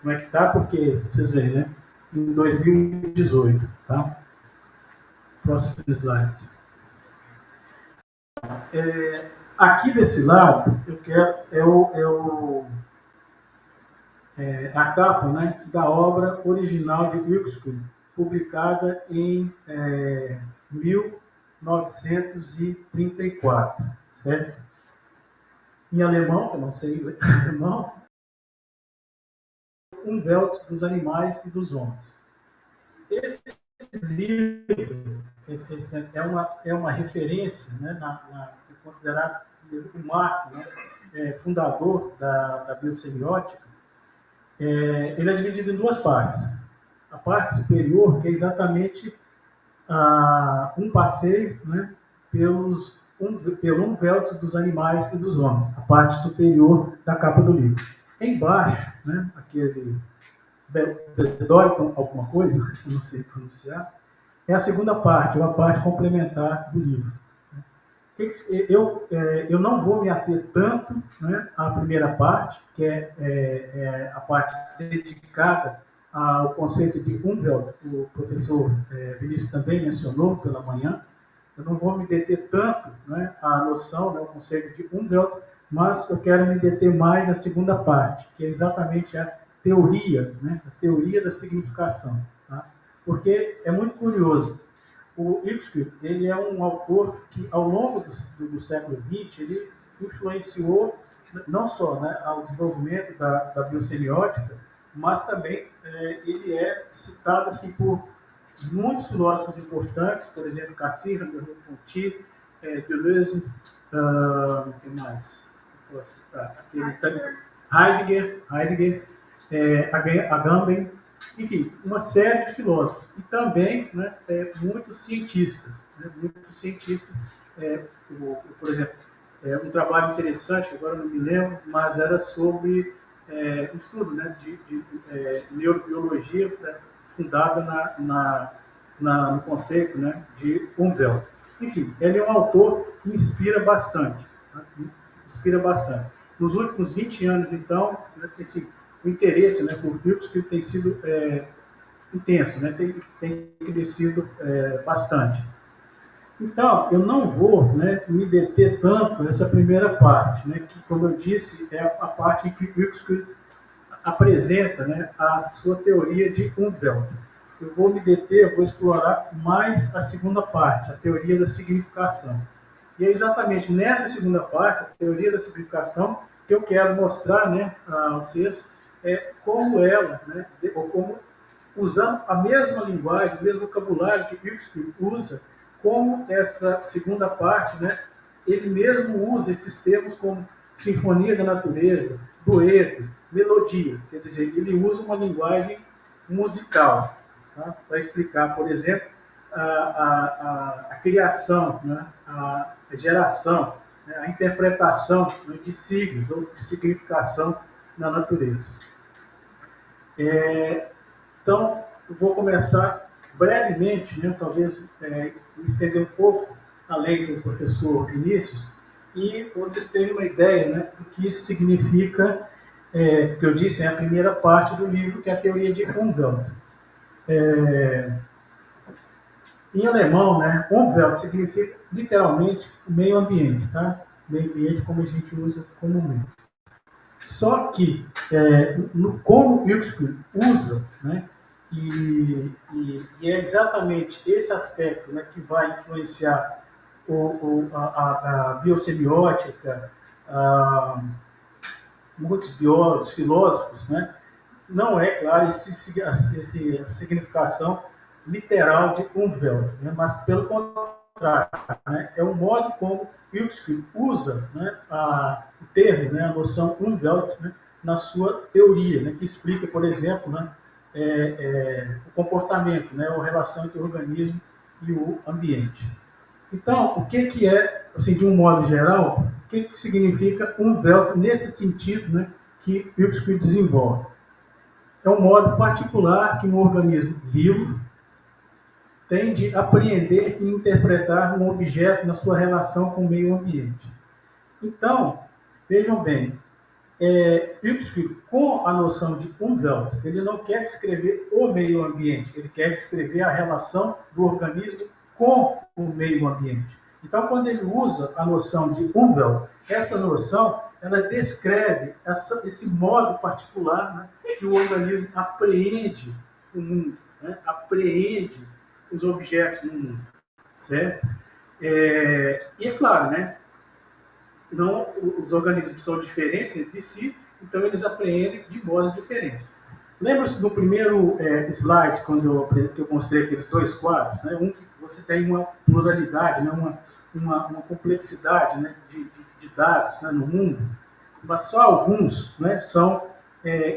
como é que está, porque vocês veem, né? Em 2018, tá? Próximo slide. Aqui desse lado, eu quero a capa, né, da obra original de Wilkes, publicada em 1934, certo? Em alemão, eu não sei alemão, Umwelt dos animais e dos homens. Esse livro é uma referência, né, é considerado o marco, né, fundador da biosemiótica. Ele é dividido em duas partes. A parte superior, que é exatamente um passeio, né, pelo umvelto dos animais e dos homens, a parte superior da capa do livro. Embaixo, né, aquele Bedeutung alguma coisa, eu não sei pronunciar, é a segunda parte, ou a parte complementar do livro. Eu não vou me ater tanto, né, à primeira parte, que é a parte dedicada ao conceito de Umwelt, o professor Vinícius também mencionou pela manhã. Eu não vou me deter tanto, né, à noção, né, ao conceito de Umwelt, mas eu quero me deter mais à segunda parte, que é exatamente a teoria, né, a teoria da significação. Tá? Porque é muito curioso. O Ipswich, ele é um autor que, ao longo do século XX, ele influenciou não só, né, ao desenvolvimento da biosemiótica, mas também ele é citado assim, por muitos filósofos importantes, por exemplo, Cassira, Merleau-Ponty, Deleuze, o que mais? Posso citar? Heidegger, Agamben, enfim, uma série de filósofos e também, né, muitos cientistas. Né, por exemplo, um trabalho interessante, que agora não me lembro, mas era sobre um estudo, né, de neurobiologia, né, fundada no conceito, né, de Umwelt. Enfim, ele é um autor que inspira bastante. Né, inspira bastante. Nos últimos 20 anos, então, né, o interesse, né, por Wilkes tem sido intenso, né, tem crescido bastante. Então, eu não vou, né, me deter tanto nessa primeira parte, né, que, como eu disse, é a parte em que Wilkes apresenta, né, a sua teoria de Umwelt. Eu vou me deter, eu vou explorar mais a segunda parte, a teoria da significação. E é exatamente nessa segunda parte, a teoria da significação, que eu quero mostrar, né, a vocês como ela, né, ou como, usando a mesma linguagem, o mesmo vocabulário que Wilkes usa, como essa segunda parte, né, ele mesmo usa esses termos como sinfonia da natureza, duetos, melodia. Quer dizer, ele usa uma linguagem musical, tá, para explicar, por exemplo, a criação, né, a geração, né, a interpretação, né, de signos ou de significação na natureza. Então, eu vou começar brevemente, né, talvez me estender um pouco além do professor Vinícius, e vocês terem uma ideia, né, do que isso significa, que eu disse, é a primeira parte do livro, que é a teoria de Umwelt. Em alemão, né, Umwelt significa literalmente meio ambiente, tá? Meio ambiente como a gente usa comumente. Só que, como Wilkes usa, né, e é exatamente esse aspecto, né, que vai influenciar a biosemiótica, muitos biólogos, filósofos, né, não é, claro, essa significação literal de Umwelt, né, mas pelo contrário, né, é o modo como Wilkes usa, né, o termo, né, a noção Umwelt, né, na sua teoria, né, que explica, por exemplo, né, o comportamento, né, a relação entre o organismo e o ambiente. Então, o que é, assim, de um modo geral, o que significa Umwelt nesse sentido, né, que Wilkes desenvolve? É um modo particular que um organismo vivo tem de apreender e interpretar um objeto na sua relação com o meio ambiente. Então, vejam bem, Ipswich, com a noção de Umwelt, ele não quer descrever o meio ambiente, ele quer descrever a relação do organismo com o meio ambiente. Então, quando ele usa a noção de Umwelt, essa noção ela descreve esse modo particular, né, que o organismo apreende o mundo, né, apreende os objetos no mundo, certo? E é claro, né, não, os organismos são diferentes entre si, então eles apreendem de modos diferentes. Lembra-se do primeiro slide, quando eu mostrei aqueles dois quadros, né? Um que você tem uma pluralidade, né? uma complexidade, né? de dados, né? no mundo, mas só alguns, né? são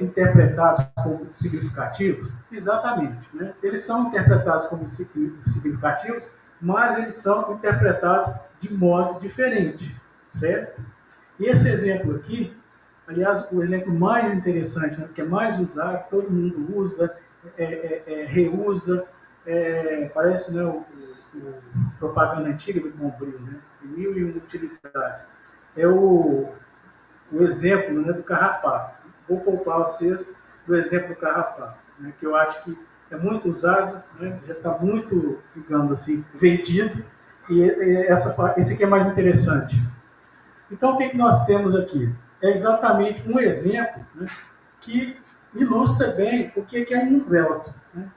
interpretados como significativos? Exatamente. Né? Eles são interpretados como significativos, mas eles são interpretados de modo diferente, certo? E esse exemplo aqui, aliás, o exemplo mais interessante, né, que é mais usado, todo mundo usa, reusa, parece, né, o propaganda antiga do Bombril, né, de 1001 utilidades. É o exemplo, né, do carrapato. Vou poupar vocês do exemplo do carrapato, né, que eu acho que é muito usado, né, já está muito, digamos assim, vendido, e esse aqui é mais interessante. Então, o que nós temos aqui? É exatamente um exemplo, né, que ilustra bem o que é um Umwelt. Né?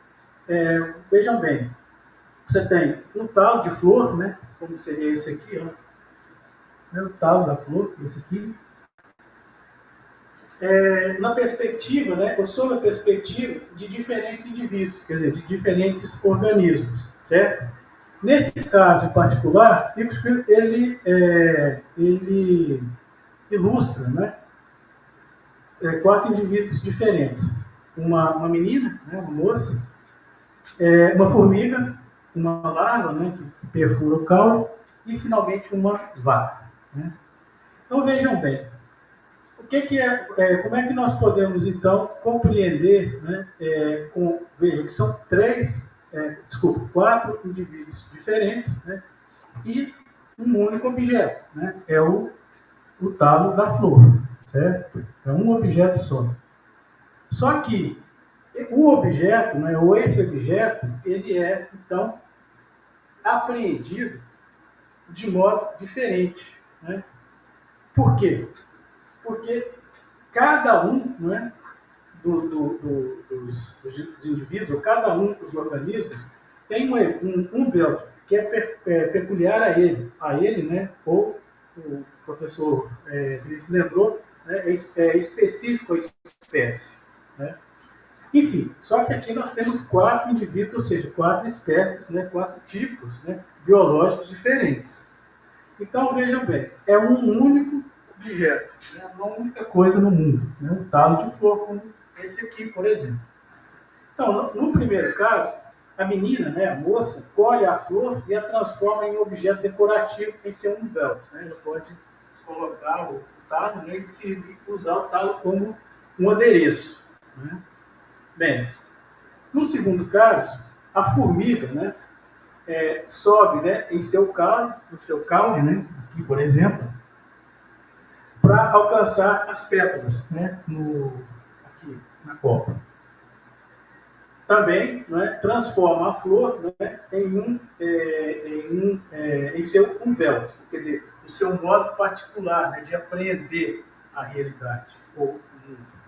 Vejam bem, você tem um talo de flor, né, como seria esse aqui, ó, o talo da flor, esse aqui. Na perspectiva, né, ou sob a perspectiva de diferentes indivíduos, quer dizer, de diferentes organismos, certo? Nesse caso em particular, ele ilustra, né, 4 indivíduos diferentes. Uma menina, né, uma moça, uma formiga, uma larva, né, que perfura o caule, e finalmente uma vaca. Né? Então vejam bem, como é que nós podemos então compreender, né, veja que são 4 indivíduos diferentes, né, e um único objeto, né, é o talo da flor, certo? É um objeto só. Só que o objeto, né, ou esse objeto, ele é, então, apreendido de modo diferente. Né? Por quê? Porque cada um, né, dos indivíduos, ou cada um dos organismos, tem um véu que é peculiar a ele, né, ou o professor Vinícius lembrou, né, é específico à espécie. Né? Enfim, só que aqui nós temos 4 indivíduos, ou seja, 4 espécies, né, 4 tipos, né, biológicos diferentes. Então, vejam bem, é um único objeto, né, uma única coisa no mundo, né, um talo de flor, como esse aqui, por exemplo. Então, no primeiro caso, a menina, né, a moça, colhe a flor e a transforma em um objeto decorativo em seu Umwelt. Né? Ela pode colocar o talo, né, e usar o talo como um adereço. Né? Bem, no segundo caso, a formiga, né, sobe, né, em seu caule, né, aqui, por exemplo, para alcançar as pétalas, né, aqui na copa. Também, né, transforma a flor, né, em seu Umwelt, quer dizer, o seu modo particular, né, de apreender a realidade ou o mundo.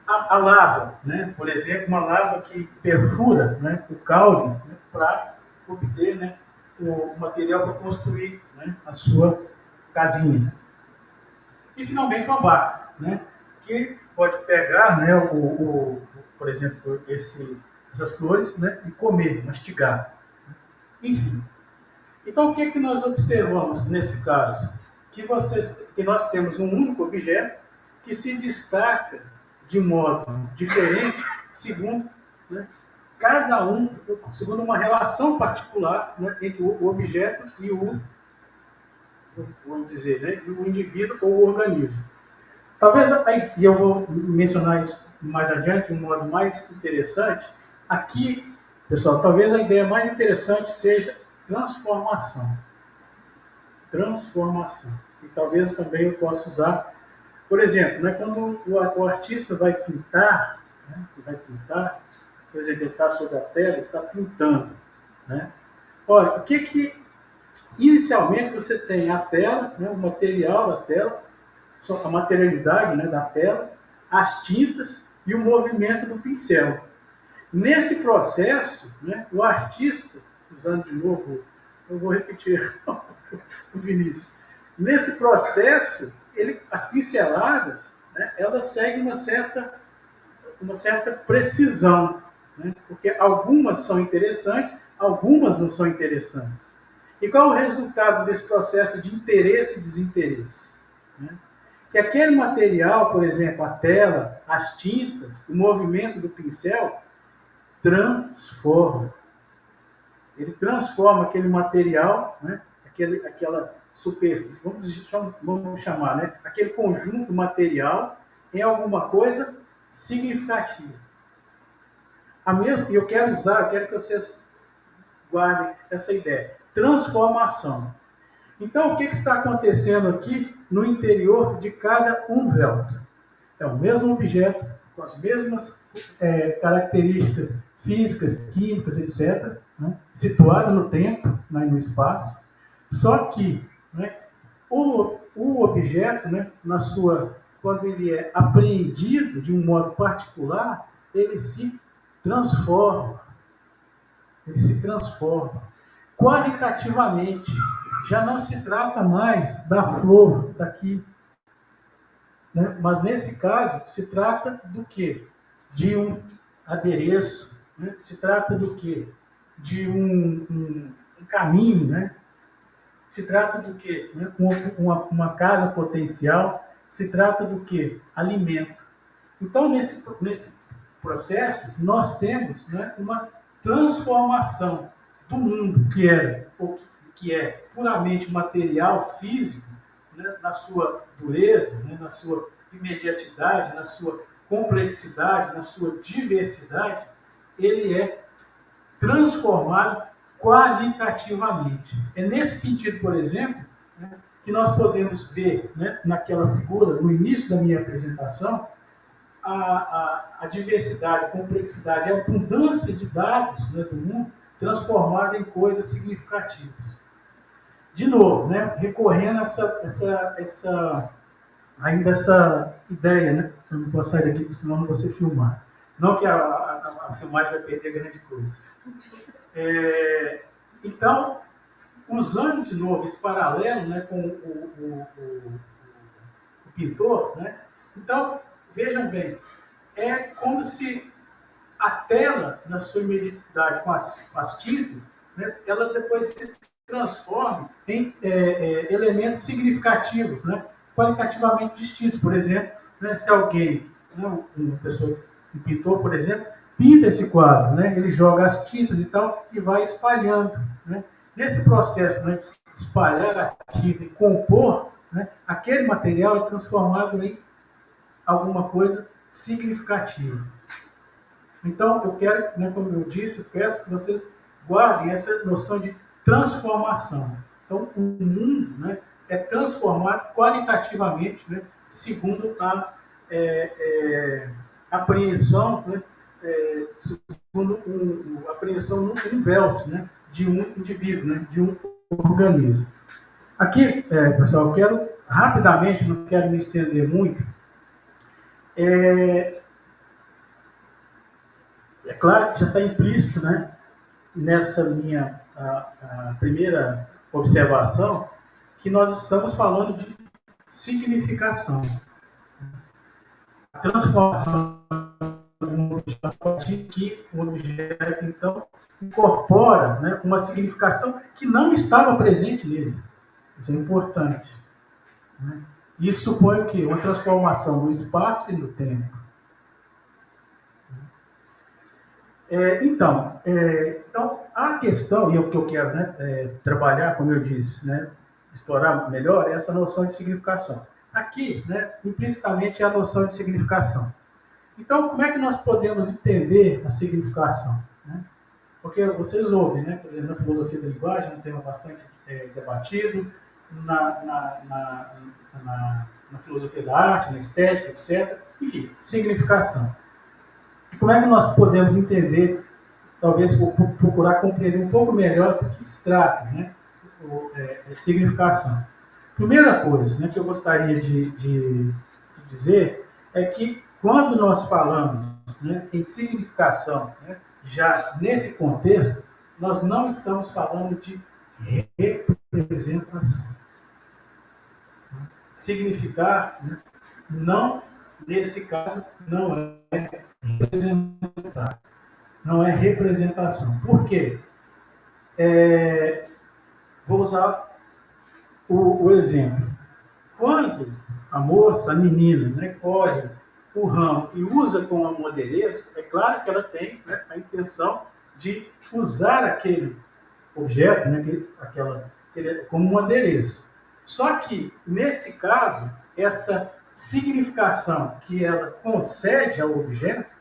A lava, né, por exemplo, uma lava que perfura, né, o caule, né, para obter, né, o material para construir, né, a sua casinha. E finalmente uma vaca, né, que pode pegar, né, por exemplo, essas flores, né, e comer, mastigar. Enfim. Então o que nós observamos nesse caso? Que nós temos um único objeto que se destaca de modo diferente, segundo, né, segundo uma relação particular, né, entre o objeto e vamos dizer, né, o indivíduo ou o organismo. Talvez, e eu vou mencionar isso mais adiante, de um modo mais interessante, aqui, pessoal, talvez a ideia mais interessante seja transformação. Transformação. E talvez também eu possa usar Por exemplo, né, quando o artista vai pintar, né, por exemplo, ele está sobre a tela, ele está pintando. Né? Olha, o que inicialmente você tem a tela, né, o material da tela, a materialidade, né, da tela, as tintas e o movimento do pincel. Nesse processo, né, o artista, usando de novo, eu vou repetir o Vinícius, nesse processo, as pinceladas, né, elas seguem uma certa precisão, né, porque algumas são interessantes, algumas não são interessantes. E qual é o resultado desse processo de interesse e desinteresse? Né? Que aquele material, por exemplo, a tela, as tintas, o movimento do pincel, transforma. Ele transforma aquele material, né, aquela superfície, vamos chamar, né, aquele conjunto material em alguma coisa significativa. E eu quero que vocês guardem essa ideia. Transformação. Então, o que está acontecendo aqui no interior de cada umwelt? É o mesmo objeto, com as mesmas características físicas, químicas, etc., né, situado no tempo, né, no espaço, só que, né, o objeto, né, quando ele é apreendido de um modo particular, ele se transforma. Ele se transforma qualitativamente. Já não se trata mais da flor daqui, né? Mas nesse caso se trata do quê? De um adereço, né? Se trata do quê? De um caminho, né? Se trata do quê? Né? Uma casa potencial. Se trata do quê? Alimento. Então, nesse processo, nós temos, né, uma transformação do mundo que é puramente material, físico, né, na sua dureza, né, na sua imediatidade, na sua complexidade, na sua diversidade, ele é transformado qualitativamente. É nesse sentido, por exemplo, né, que nós podemos ver, né, naquela figura, no início da minha apresentação, a diversidade, a complexidade, a abundância de dados, né, do mundo transformada em coisas significativas. De novo, né, recorrendo a essa ideia, né? Eu não posso sair daqui, senão não vou ser filmado. Não que a filmagem vai perder grande coisa. Então, usando de novo esse paralelo, né, com o pintor, né? Então, vejam bem, é como se a tela, na sua imediatidade com as tintas, né, ela depois se transforma em elementos significativos, né, qualitativamente distintos. Por exemplo, né, se alguém, né, um pintor, por exemplo, pinta esse quadro, né, ele joga as tintas e tal e vai espalhando. Né. Nesse processo, né, de espalhar a tinta e compor, né, aquele material é transformado em alguma coisa significativa. Então, eu quero, né, como eu disse, peço que vocês guardem essa noção de transformação. Então, o mundo, né, é transformado qualitativamente, né, segundo a apreensão, né, segundo a apreensão no umwelt, né, de um indivíduo, né, de um organismo. Aqui, pessoal, eu quero rapidamente, não quero me estender muito, é claro que já está implícito, né, nessa minha a primeira observação, que nós estamos falando de significação. A transformação de um objeto que o objeto, então, incorpora, né, uma significação que não estava presente nele. Isso é importante. Né? Isso supõe o quê? Uma transformação no espaço e no tempo. Então, a questão, e o que eu quero, né, trabalhar, como eu disse, né, explorar melhor, é essa noção de significação. Aqui, né, implicitamente, é a noção de significação. Então, como é que nós podemos entender a significação? Né? Porque vocês ouvem, né, por exemplo, na filosofia da linguagem, um tema bastante debatido, na, na, na, na filosofia da arte, na estética, etc. Enfim, significação. E como é que nós podemos entender, talvez procurar compreender um pouco melhor do que se trata, né? Significação. Primeira coisa, né, que eu gostaria de dizer é que quando nós falamos, né, em significação, né, já nesse contexto, nós não estamos falando de representação. Significar, né, não, nesse caso, não é representar, não é representação. Por quê? Vou usar o exemplo. Quando a moça, a menina, né, colhe o ramo e usa como adereço, é claro que ela tem, né, a intenção de usar aquele objeto, né, como um adereço. Só que, nesse caso, essa significação que ela concede ao objeto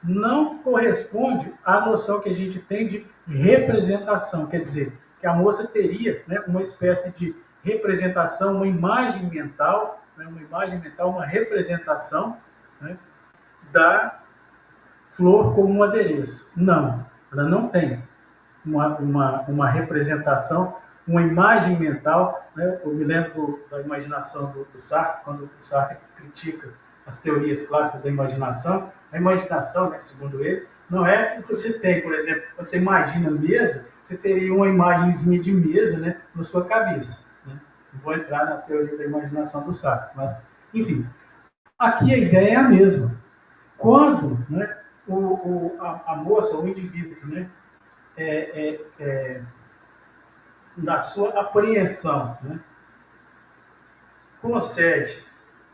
não corresponde à noção que a gente tem de representação. Quer dizer, que a moça teria, né, uma espécie de representação, uma imagem mental, uma representação, né, da flor como um adereço. Não, ela não tem uma representação, uma imagem mental. Né? Eu me lembro da imaginação do Sartre, quando o Sartre critica as teorias clássicas da imaginação. A imaginação, né, segundo ele, não é que você tem, por exemplo, quando você imagina mesa, você teria uma imagenzinha de mesa, né, na sua cabeça. Né? Não vou entrar na teoria da imaginação do Sartre, mas, enfim, aqui a ideia é a mesma. Quando, né, a moça, o indivíduo, né, na sua apreensão, né, concede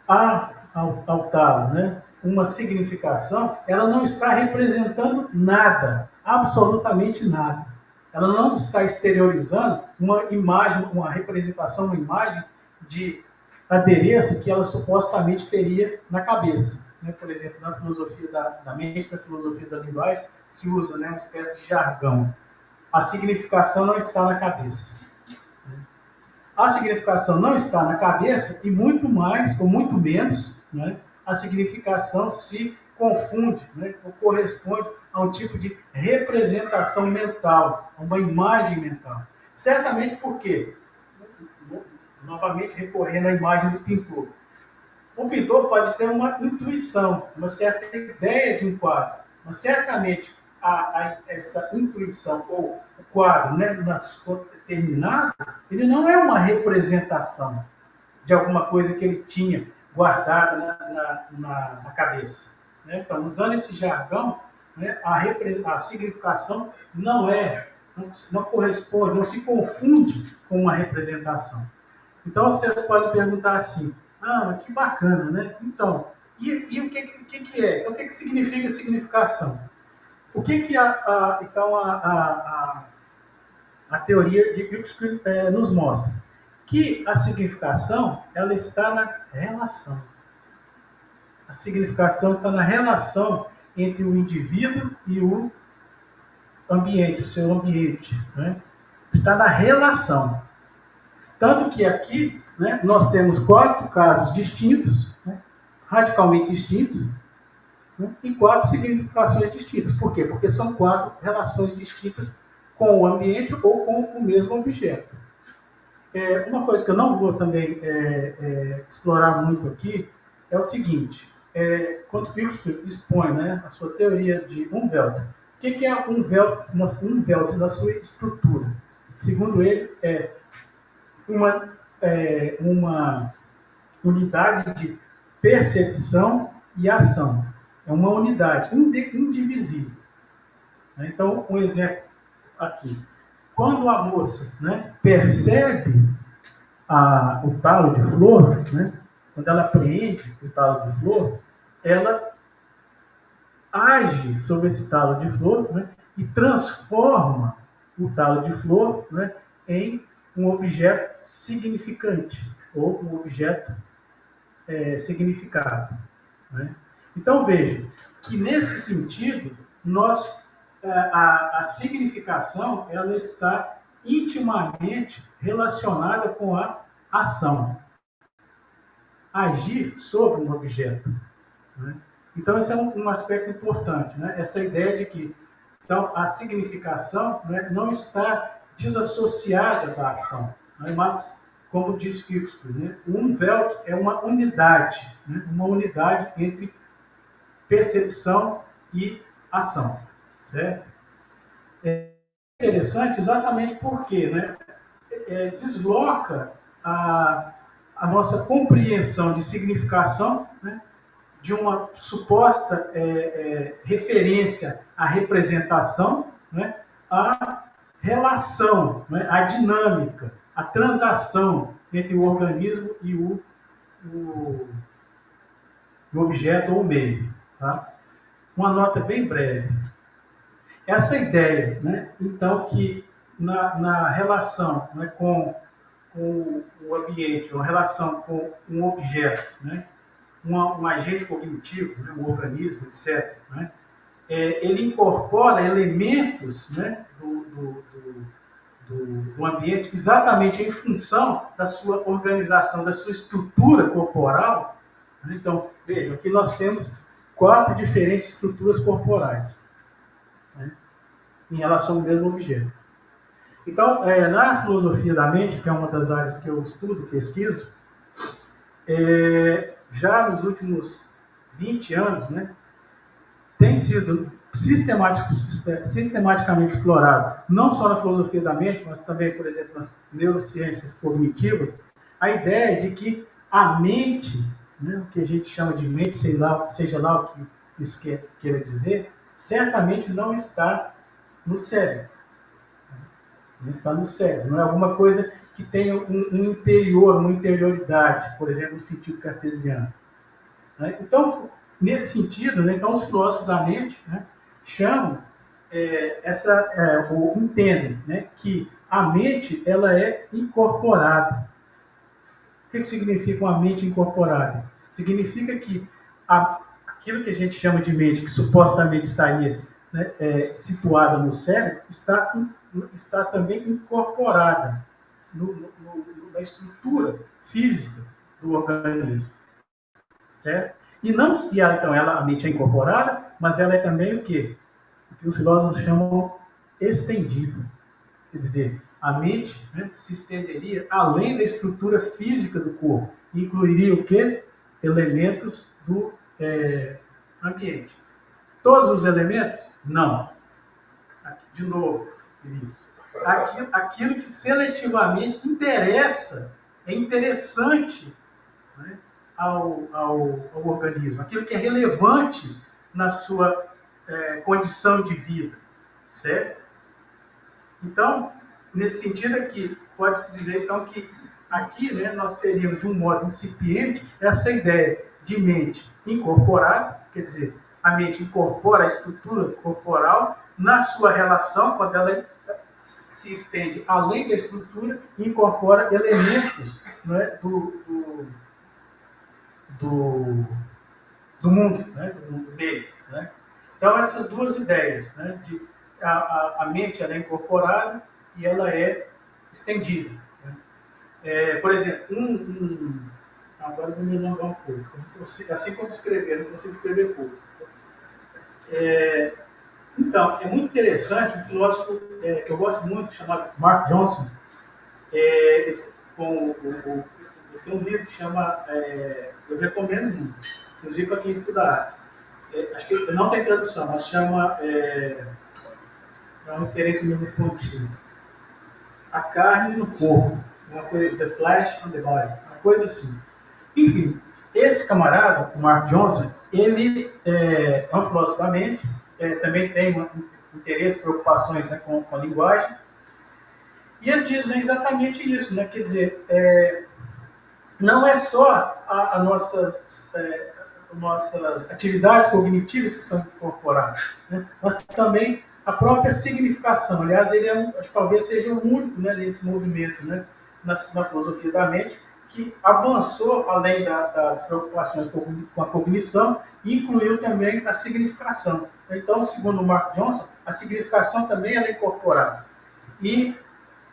ao tal, né, uma significação, ela não está representando nada, absolutamente nada. Ela não está exteriorizando uma imagem, uma representação, uma imagem de adereço que ela supostamente teria na cabeça. Né? Por exemplo, na filosofia da mente, na filosofia da linguagem, se usa, né, uma espécie de jargão. A significação não está na cabeça. A significação não está na cabeça e muito mais, ou muito menos, né, a significação se confunde, né, ou corresponde a um tipo de representação mental, a uma imagem mental. Certamente porque, novamente recorrendo à imagem do pintor, o pintor pode ter uma intuição, uma certa ideia de um quadro, mas certamente essa intuição ou o quadro, né, na sua terminado, ele não é uma representação de alguma coisa que ele tinha guardada na cabeça. Né? Então, usando esse jargão, né, a significação não corresponde, não se confunde com uma representação. Então, vocês podem perguntar assim, que bacana, né? Então, e o que é? O que significa significação? O que então a teoria de Huxley nos mostra? Que a significação, ela está na relação. A significação está na relação entre o indivíduo e o ambiente, o seu ambiente. Né? Está na relação. Tanto que aqui, né, nós temos 4 casos distintos, né, radicalmente distintos, né, e 4 significações distintas. Por quê? Porque são 4 relações distintas com o ambiente ou com o mesmo objeto. Uma coisa que eu não vou também explorar muito aqui é o seguinte, quando Huxley expõe, né, a sua teoria de Umwelt, o que é Umwelt na sua estrutura? Segundo ele, é uma unidade de percepção e ação. É uma unidade indivisível. Então, um exemplo aqui. Quando a moça, né, percebe o talo de flor, né, quando ela apreende o talo de flor, ela age sobre esse talo de flor, né, e transforma o talo de flor, né, em um objeto significante, ou um objeto significado. Né? Então, veja que, nesse sentido, a significação ela está intimamente relacionada com a ação. Agir sobre um objeto. Né? Então, esse é um aspecto importante. Né? Essa ideia de que então, a significação, né, não está desassociada da ação, né? Mas, como diz Huxley, né, o Umwelt é uma unidade, né? Uma unidade entre percepção e ação. Certo? É interessante exatamente porque, né, desloca a nossa compreensão de significação, né, de uma suposta referência à representação, né, à relação, né, à dinâmica, à transação entre o organismo e o objeto ou o meio. Tá? Uma nota bem breve. Essa ideia, né, então, que na relação, né, com o ambiente, uma relação com um objeto, né, um agente cognitivo, né, um organismo, etc., né, ele incorpora elementos, né, do ambiente exatamente em função da sua organização, da sua estrutura corporal. Né? Então, vejam, aqui nós temos 4 diferentes estruturas corporais, né, em relação ao mesmo objeto. Então, na filosofia da mente, que é uma das áreas que eu estudo, pesquiso, já nos últimos 20 anos, né, tem sido sistematicamente explorado, não só na filosofia da mente, mas também, por exemplo, nas neurociências cognitivas, a ideia de que a mente, né, o que a gente chama de mente, seja lá o que isso queira dizer, certamente não está no cérebro. Não está no cérebro, não é alguma coisa que tenha um interior, uma interioridade, por exemplo, no sentido cartesiano. Né? Então, nesse sentido, né, então os filósofos da mente, né, chamam ou entendem, né, que a mente ela é incorporada. O que significa uma mente incorporada? Significa que aquilo que a gente chama de mente, que supostamente estaria, né, situada no cérebro, está também incorporada na estrutura física do organismo. Certo? E não se ela, então, a mente é incorporada, mas ela é também o quê? O que os filósofos chamam estendida. Quer dizer, a mente, né, se estenderia além da estrutura física do corpo. Incluiria o quê? Elementos do ambiente. Todos os elementos? Não. Aqui, de novo, isso. Aquilo que seletivamente interessa, é interessante, né, ao organismo, aquilo que é relevante na sua condição de vida, certo? Então, nesse sentido aqui, pode-se dizer então que aqui, né, nós teríamos de um modo incipiente essa ideia de mente incorporada, quer dizer, a mente incorpora a estrutura corporal na sua relação, quando ela se estende além da estrutura e incorpora elementos, né, do mundo, né, do mundo meio. Né? Então, essas duas ideias, né, de a mente ela é incorporada e ela é estendida. Né? Por exemplo, agora eu vou me alongar um pouco. Assim como escrever, não consigo escrever pouco. Então, é muito interessante, um filósofo que eu gosto muito, chamado Mark Johnson, tem um livro que chama, eu recomendo muito, inclusive para quem estuda arte. Acho que não tem tradução, mas chama, é uma referência mesmo pontinho. A carne no corpo, uma coisa, The Flesh on the Body, uma coisa assim. Enfim, esse camarada, o Mark Johnson, ele é um filósofo da mente, também tem interesse, preocupações, né, com a linguagem, e ele diz, né, exatamente isso, né, quer dizer, não é só as nossas atividades cognitivas que são incorporadas, né, mas também a própria significação. Aliás, ele acho que talvez seja o único, né, nesse movimento, né, na filosofia da mente, que avançou além das preocupações com a cognição e incluiu também a significação. Então, segundo o Mark Johnson, a significação também é incorporada. E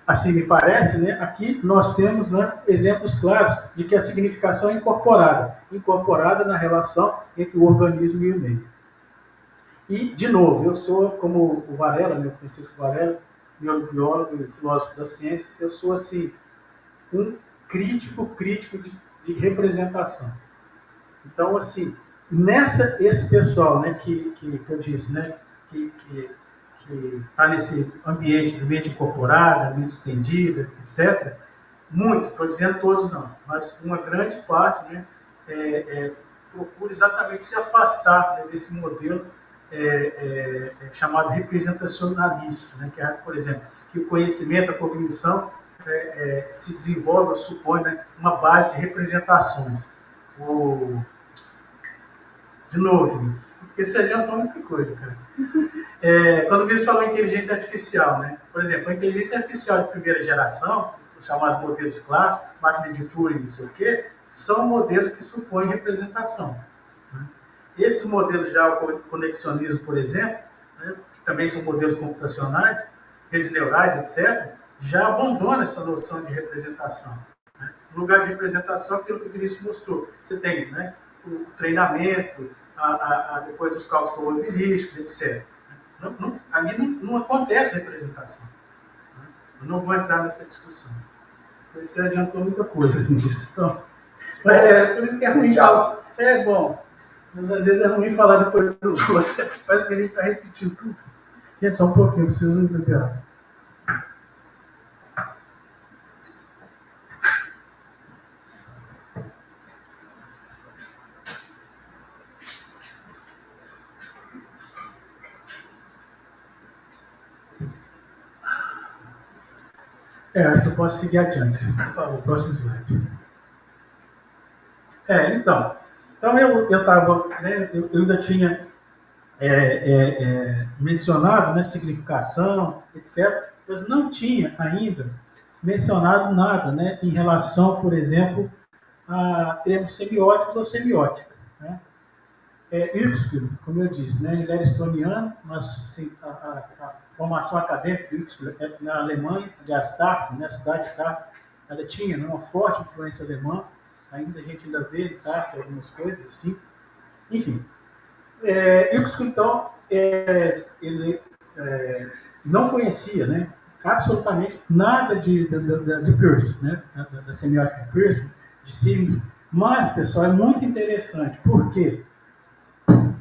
assim me parece, né, aqui nós temos, né, exemplos claros de que a significação é incorporada na relação entre o organismo e o meio. E, de novo, eu sou, como o Varela, meu Francisco Varela, neurobiólogo e filósofo da ciência, eu sou, assim, um crítico de representação. Então, assim, esse pessoal, né, que eu disse, né, que está nesse ambiente de mente incorporada, mente estendida, etc., muitos, estou dizendo todos não, mas uma grande parte, né, procura exatamente se afastar, né, desse modelo chamado representacionalista, né, que é, por exemplo, que o conhecimento, a cognição se desenvolve, eu suponho, né, uma base de representações. De novo, Vinícius, porque você adiantou muita coisa, cara. Quando o Vinícius falou em inteligência artificial, né? Por exemplo, a inteligência artificial de primeira geração, os chamados modelos clássicos, máquina de Turing, não sei o quê, são modelos que supõem representação. Né? Esses modelos já, o conexionismo, por exemplo, né, que também são modelos computacionais, redes neurais, etc., já abandonam essa noção de representação. Né? No lugar de representação, aquilo que o Vinícius mostrou. Você tem, né, o treinamento, depois os cálculos probabilísticos, etc. Ali não acontece representação. Né? Eu não vou entrar nessa discussão. Você adiantou muita coisa nisso. Então, por isso que é ruim falar. É bom, mas às vezes é ruim falar depois dos outros. Parece que a gente está repetindo tudo. Gente, só um pouquinho, preciso beber água. Acho que eu posso seguir adiante. Por favor, próximo slide. Então eu estava, né, eu ainda tinha mencionado, né, significação, etc., mas não tinha ainda mencionado nada, né, em relação, por exemplo, a termos semióticos ou semiótica. Né? Uexküll, como eu disse, né, ele era estoniano, mas assim, a formação acadêmica de Uexküll é na Alemanha, de Astark, né, a cidade de Tark, ela tinha, né, uma forte influência alemã, ainda a gente ainda vê em Tark algumas coisas assim. Enfim, Uexküll, então, ele não conhecia, né, absolutamente nada de Peirce, né, da semiótica de Peirce, de Simmons, mas, pessoal, é muito interessante, porque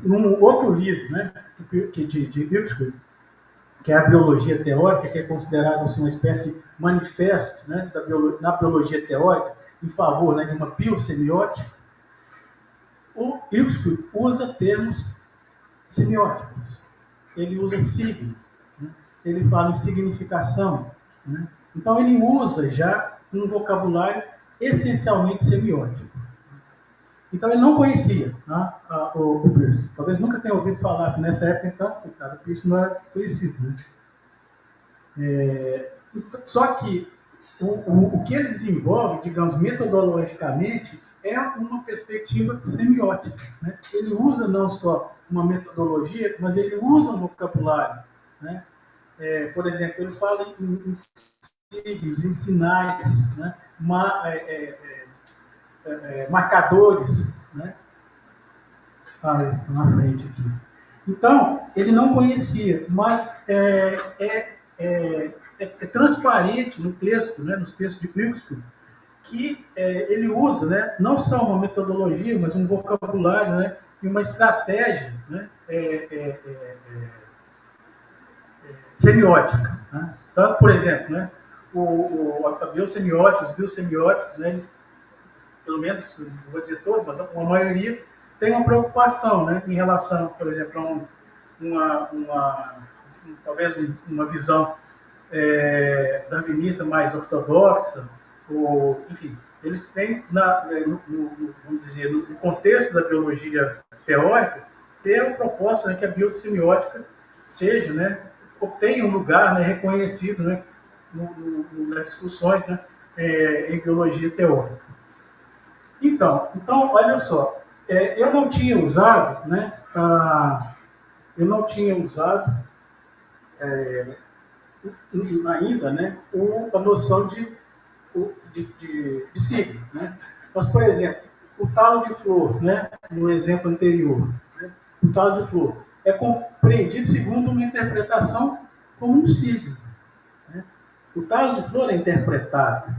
num outro livro, né, de Uexküll, que é a biologia teórica, que é considerado assim, uma espécie de manifesto, né, na biologia teórica em favor, né, de uma biosemiótica, o Uexküll usa termos semióticos. Ele usa signo, né? Ele fala em significação. Né? Então ele usa já um vocabulário essencialmente semiótico. Então ele não conhecia, né, o Peirce. Talvez nunca tenha ouvido falar, porque nessa época, então, o Peirce não era conhecido. Né? Só que o que ele desenvolve, digamos, metodologicamente, é uma perspectiva semiótica. Né? Ele usa não só uma metodologia, mas ele usa um vocabulário. Né? Por exemplo, ele fala em signos, em sinais, né? Marcadores. Né? Estou na frente aqui. Então, ele não conhecia, mas é transparente no texto, né, nos textos de Uexküll, que ele usa, né, não só uma metodologia, mas um vocabulário, né, e uma estratégia, né, semiótica. Né? Então, por exemplo, né, a biosemiótica, os biosemióticos, né, eles, pelo menos, não vou dizer todos, mas a maioria tem uma preocupação, né, em relação, por exemplo, a talvez uma visão darwinista mais ortodoxa, ou, enfim, eles têm, vamos dizer, no contexto da biologia teórica, ter a proposta, né, que a biosemiótica seja, né, tenha um lugar, né, reconhecido, né, nas discussões, né, em biologia teórica. Então, olha só, eu não tinha usado, né, ainda, né, a noção de signo, né? Mas, por exemplo, o talo de flor, né, no exemplo anterior, né, o talo de flor é compreendido segundo uma interpretação como um signo. Né? O talo de flor é interpretado.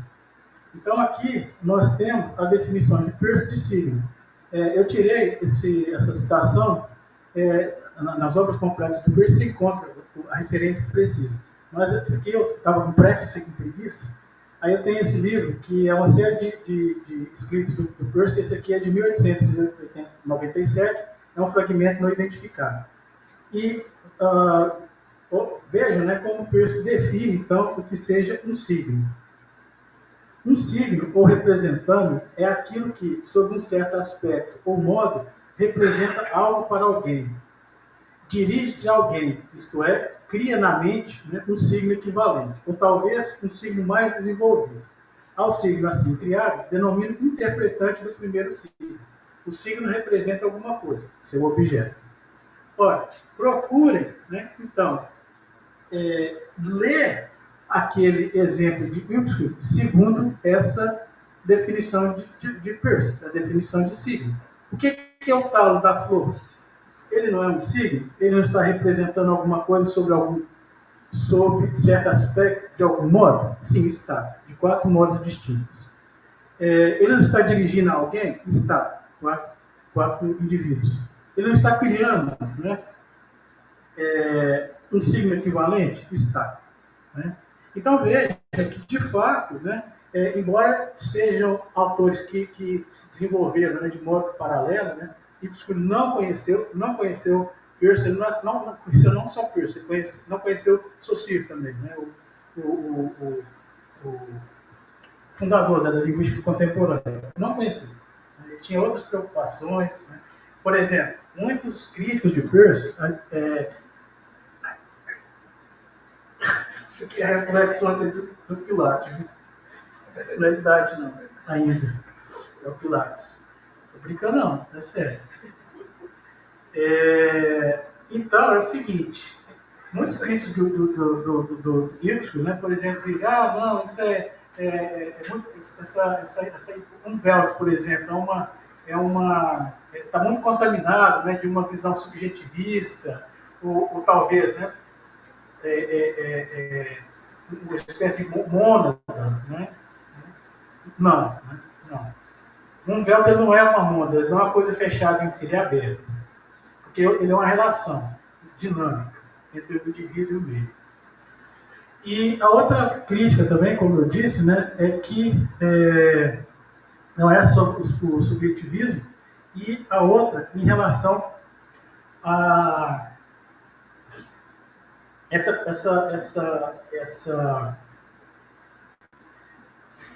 Então, aqui nós temos a definição de Peirce de signo. Eu tirei essa citação nas obras completas do Peirce, você encontra a referência precisa. Mas isso aqui eu estava com pressa, com preguiça. Aí eu tenho esse livro, que é uma série de escritos do Peirce. Esse aqui é de 1897, é um fragmento não identificado. E vejam, né, como o Peirce define, então, o que seja um signo. Um signo ou representando é aquilo que, sob um certo aspecto ou modo, representa algo para alguém. Dirige-se a alguém, isto é, cria na mente, né, um signo equivalente, ou talvez um signo mais desenvolvido. Ao signo assim criado, denomina interpretante do primeiro signo. O signo representa alguma coisa, seu objeto. Ora, procurem, né, então, ler aquele exemplo de Huxley segundo essa definição de Peirce, a definição de signo. O que é o talo da flor? Ele não é um signo? Ele não está representando alguma coisa sobre certo aspecto de algum modo? Sim, está, de 4 modos distintos. Ele não está dirigindo a alguém? Está, quatro indivíduos. Ele não está criando, né, um signo equivalente? Está. Né? Então veja que, de fato, né, embora sejam autores que se desenvolveram, né, de modo paralelo, né, e não conheceu Peirce, não conheceu não só Peirce, não conheceu Saussure também, né, o fundador da linguística contemporânea. Não conhecia. Ele tinha outras preocupações. Né? Por exemplo, muitos críticos de Peirce isso aqui é reflexo do Pilates. Não é idade, não. Ainda. É o Pilates. Tô brincando, não. Tá sério. Então, é o seguinte. Muitos críticos do Huxley, né, por exemplo, dizem, não, isso é muito... um Veld, por exemplo, está muito contaminado, né, de uma visão subjetivista, ou talvez, né, uma espécie de mônada, né? Não, não. Um véu ele não é uma mônada, ele não é uma coisa fechada em si, ele é aberto. Porque ele é uma relação dinâmica entre o indivíduo e o meio. E a outra crítica também, como eu disse, né, é que não é só o subjetivismo, e a outra em relação a essa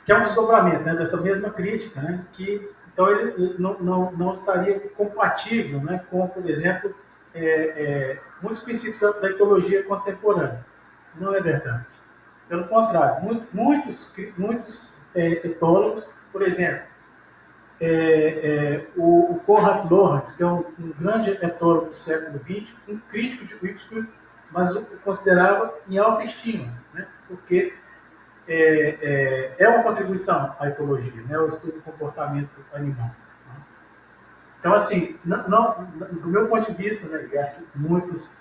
que é um desdobramento, né, dessa mesma crítica, né, que então ele não estaria compatível, né, com, por exemplo, muitos princípios da etologia contemporânea. Não é verdade. Pelo contrário, muitos etólogos, por exemplo, o Konrad Lorenz, que é um grande etólogo do século XX, um crítico de Huxley, mas o considerava em alta estima, né, porque é uma contribuição à etologia, né, o estudo do comportamento animal. Né? Então, assim, do meu ponto de vista, né, eu acho que muitas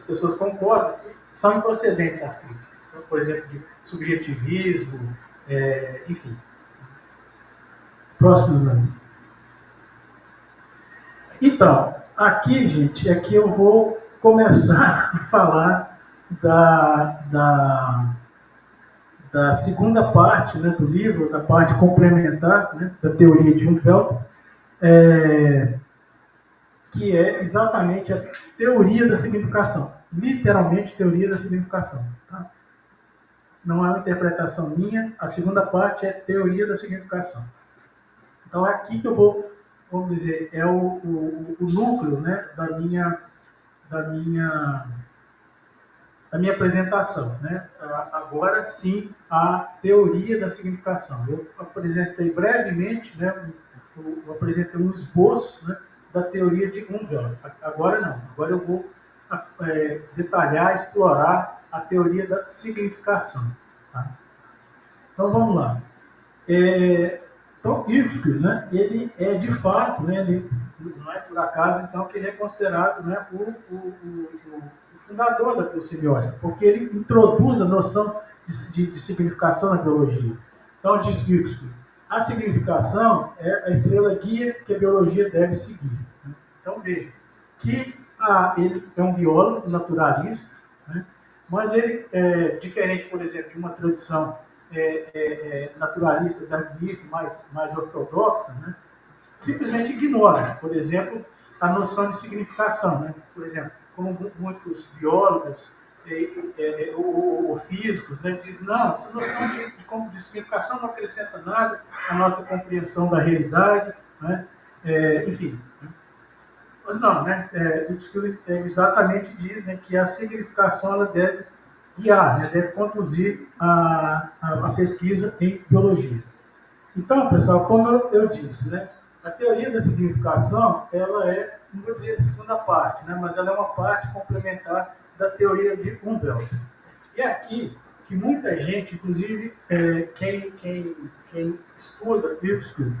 pessoas concordam, são improcedentes as críticas. Então, por exemplo, de subjetivismo, enfim. Próximo, Nando. Então, aqui, gente, é que eu vou começar a falar da segunda parte, né, do livro, da parte complementar, né, da teoria de Humboldt, que é exatamente a teoria da significação. Literalmente, teoria da significação. Tá? Não é uma interpretação minha, a segunda parte é teoria da significação. Então, é aqui que eu vou, vamos dizer, é o núcleo, né, da minha apresentação. Né? Agora sim, a teoria da significação. Eu apresentei brevemente, né, eu apresentei um esboço, né, da teoria de Humboldt. Agora não, agora eu vou detalhar, explorar a teoria da significação. Tá? Então vamos lá. Então, Irving, né, ele é de fato, né, ele, não é por acaso, então, que ele é considerado, né, o fundador da semiótica, porque ele introduz a noção de significação na biologia. Então, diz Irving, a significação é a estrela guia que a biologia deve seguir. Né? Então, veja, que ele é um biólogo naturalista, né, mas ele é diferente, por exemplo, de uma tradição naturalista, darwinista, mais ortodoxa, né, simplesmente ignora, por exemplo, a noção de significação. Né? Por exemplo, como muitos biólogos ou físicos, né, dizem, não, essa noção de significação não acrescenta nada à nossa compreensão da realidade, né? Enfim. Mas não, né? Exatamente diz, né, que a significação ela deve guiar, né, deve conduzir a pesquisa em biologia. Então, pessoal, como eu disse, né, a teoria da significação, ela é, não vou dizer a segunda parte, né, mas ela é uma parte complementar da teoria de Humboldt. E aqui, que muita gente, inclusive quem estuda Irving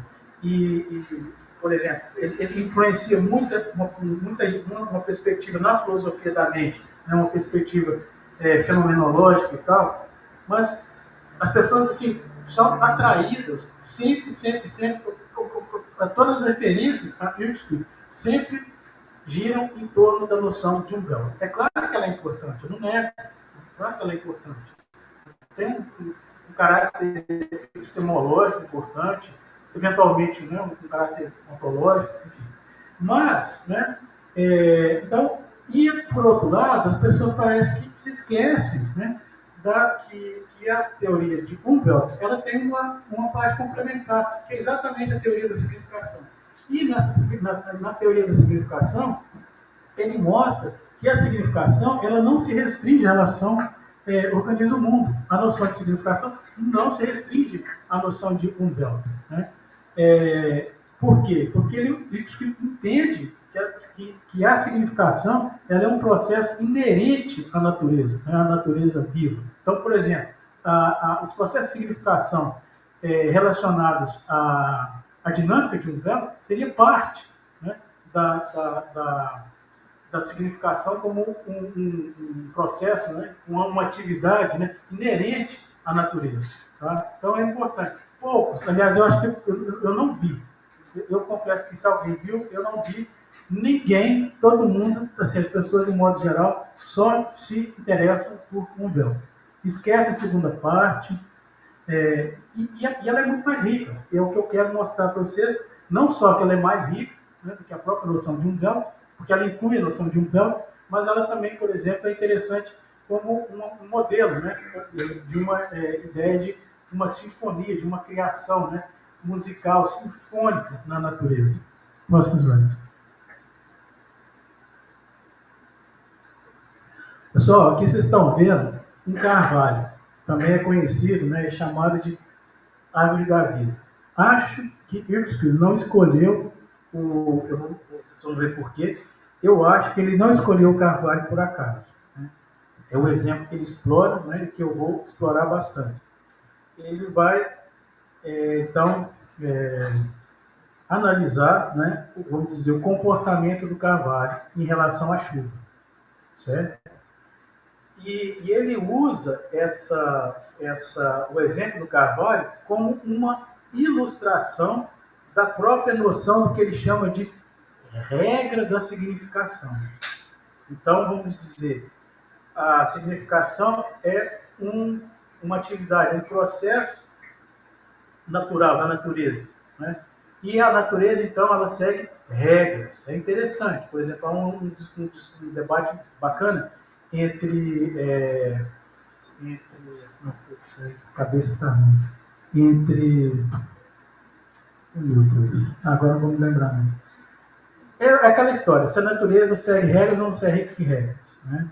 por exemplo, ele influencia uma perspectiva na filosofia da mente, né, uma perspectiva fenomenológica e tal, mas as pessoas assim são atraídas sempre, todas as referências a Irving sempre giram em torno da noção de Humboldt. É claro que ela é importante, eu não nego, claro que ela é importante. Tem um caráter epistemológico importante, eventualmente, né, um caráter ontológico, enfim. Mas, né, então, e por outro lado, as pessoas parecem que se esquecem, né, que a teoria de Humboldt ela tem uma parte complementar, que é exatamente a teoria da significação. E na teoria da significação, ele mostra que a significação ela não se restringe à relação organiza o mundo. A noção de significação não se restringe à noção de Humboldt. Né? Por quê? Porque ele entende que a significação ela é um processo inerente à natureza, né? À natureza viva. Então, por exemplo, os processos de significação relacionados à dinâmica de Humboldt seria parte, né, da significação como um processo, né, uma atividade, né, inerente à natureza. Tá? Então é importante. Poucos, aliás, eu acho que eu não vi. Eu confesso que se alguém viu, eu não vi ninguém, todo mundo, assim, as pessoas de modo geral, só se interessam por Humboldt. Esquece a segunda parte, e ela é muito mais rica. É o que eu quero mostrar para vocês, não só que ela é mais rica, né, do que a própria noção de Humboldt, porque ela inclui a noção de Humboldt, mas ela também, por exemplo, é interessante como um modelo, né, de uma ideia de uma sinfonia, de uma criação, né, musical, sinfônica na natureza. Próximo slide. Pessoal, aqui vocês estão vendo um carvalho, também é conhecido, né, chamado de árvore da vida. Acho que Irving não escolheu vocês vão ver por quê. Eu acho que ele não escolheu o carvalho por acaso. Né? É o exemplo que ele explora, né, que eu vou explorar bastante. Ele vai, então, analisar, né, vamos dizer, o comportamento do carvalho em relação à chuva. Certo? E ele usa o exemplo do carvalho como uma ilustração da própria noção do que ele chama de regra da significação. Então, vamos dizer, a significação é uma atividade, um processo natural da natureza. Né? E a natureza, então, ela segue regras. É interessante. Por exemplo, há um debate bacana entre a cabeça está ruim. Meu Deus, agora não vou me lembrar. Não. É aquela história, se a natureza segue regras ou não segue regras. Né?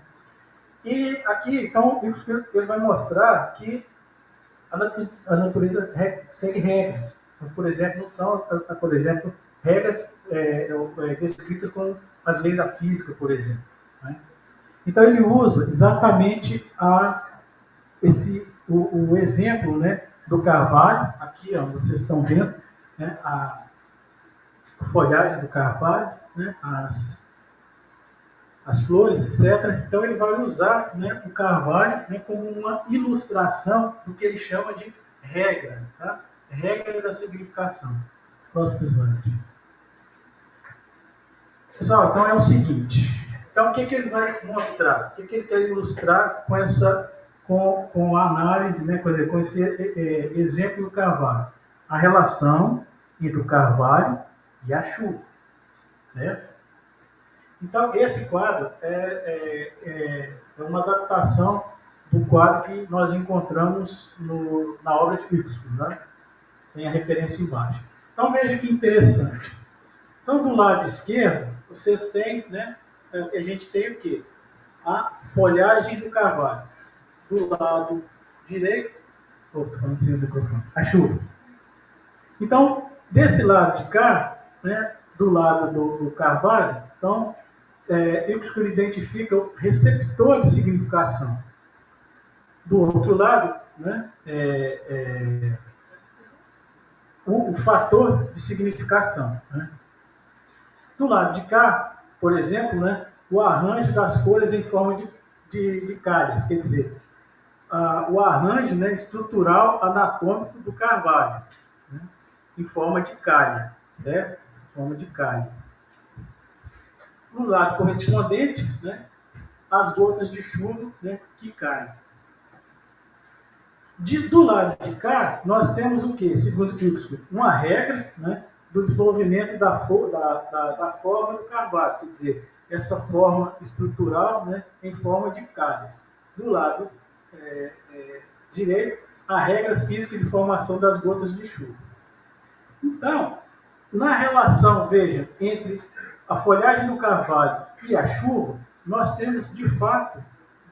E aqui, então, ele vai mostrar que a natureza segue regras. Mas, por exemplo, não são, por exemplo, regras descritas como as leis da física, por exemplo. Né? Então ele usa exatamente o exemplo, né, do carvalho. Aqui, ó, vocês estão vendo, né, a folhagem do carvalho, né, as flores, etc. Então ele vai usar, né, o carvalho, né, como uma ilustração do que ele chama de regra, tá? Regra da significação. Próximo slide. Pessoal, então é o seguinte. Então o que ele vai mostrar? O que ele quer ilustrar com a análise, né, com esse exemplo do carvalho? A relação entre o carvalho e a chuva, certo? Então, esse quadro é uma adaptação do quadro que nós encontramos na obra de Uxküll, né? Tem a referência embaixo. Então, veja que interessante. Então, do lado esquerdo, vocês têm, né, a gente tem o quê? A folhagem do carvalho. Do lado direito, estou falando sem o microfone, a chuva. Então, desse lado de cá, né, do lado do carvalho, então, Uxküll identifica o receptor de significação. Do outro lado, né, o fator de significação. Né? Do lado de cá, por exemplo, né, o arranjo das folhas em forma de calhas, quer dizer, o arranjo, né, estrutural anatômico do carvalho, né, em forma de calha, certo? Em forma de calha. No lado correspondente, né, as gotas de chuva, né, que caem. Do lado de cá, nós temos o que, segundo Uxküll? Uma regra, né, do desenvolvimento da forma do carvalho, quer dizer, essa forma estrutural, né, em forma de calhas. Do lado direito, a regra física de formação das gotas de chuva. Então, na relação, veja, entre a folhagem do carvalho e a chuva, nós temos, de fato,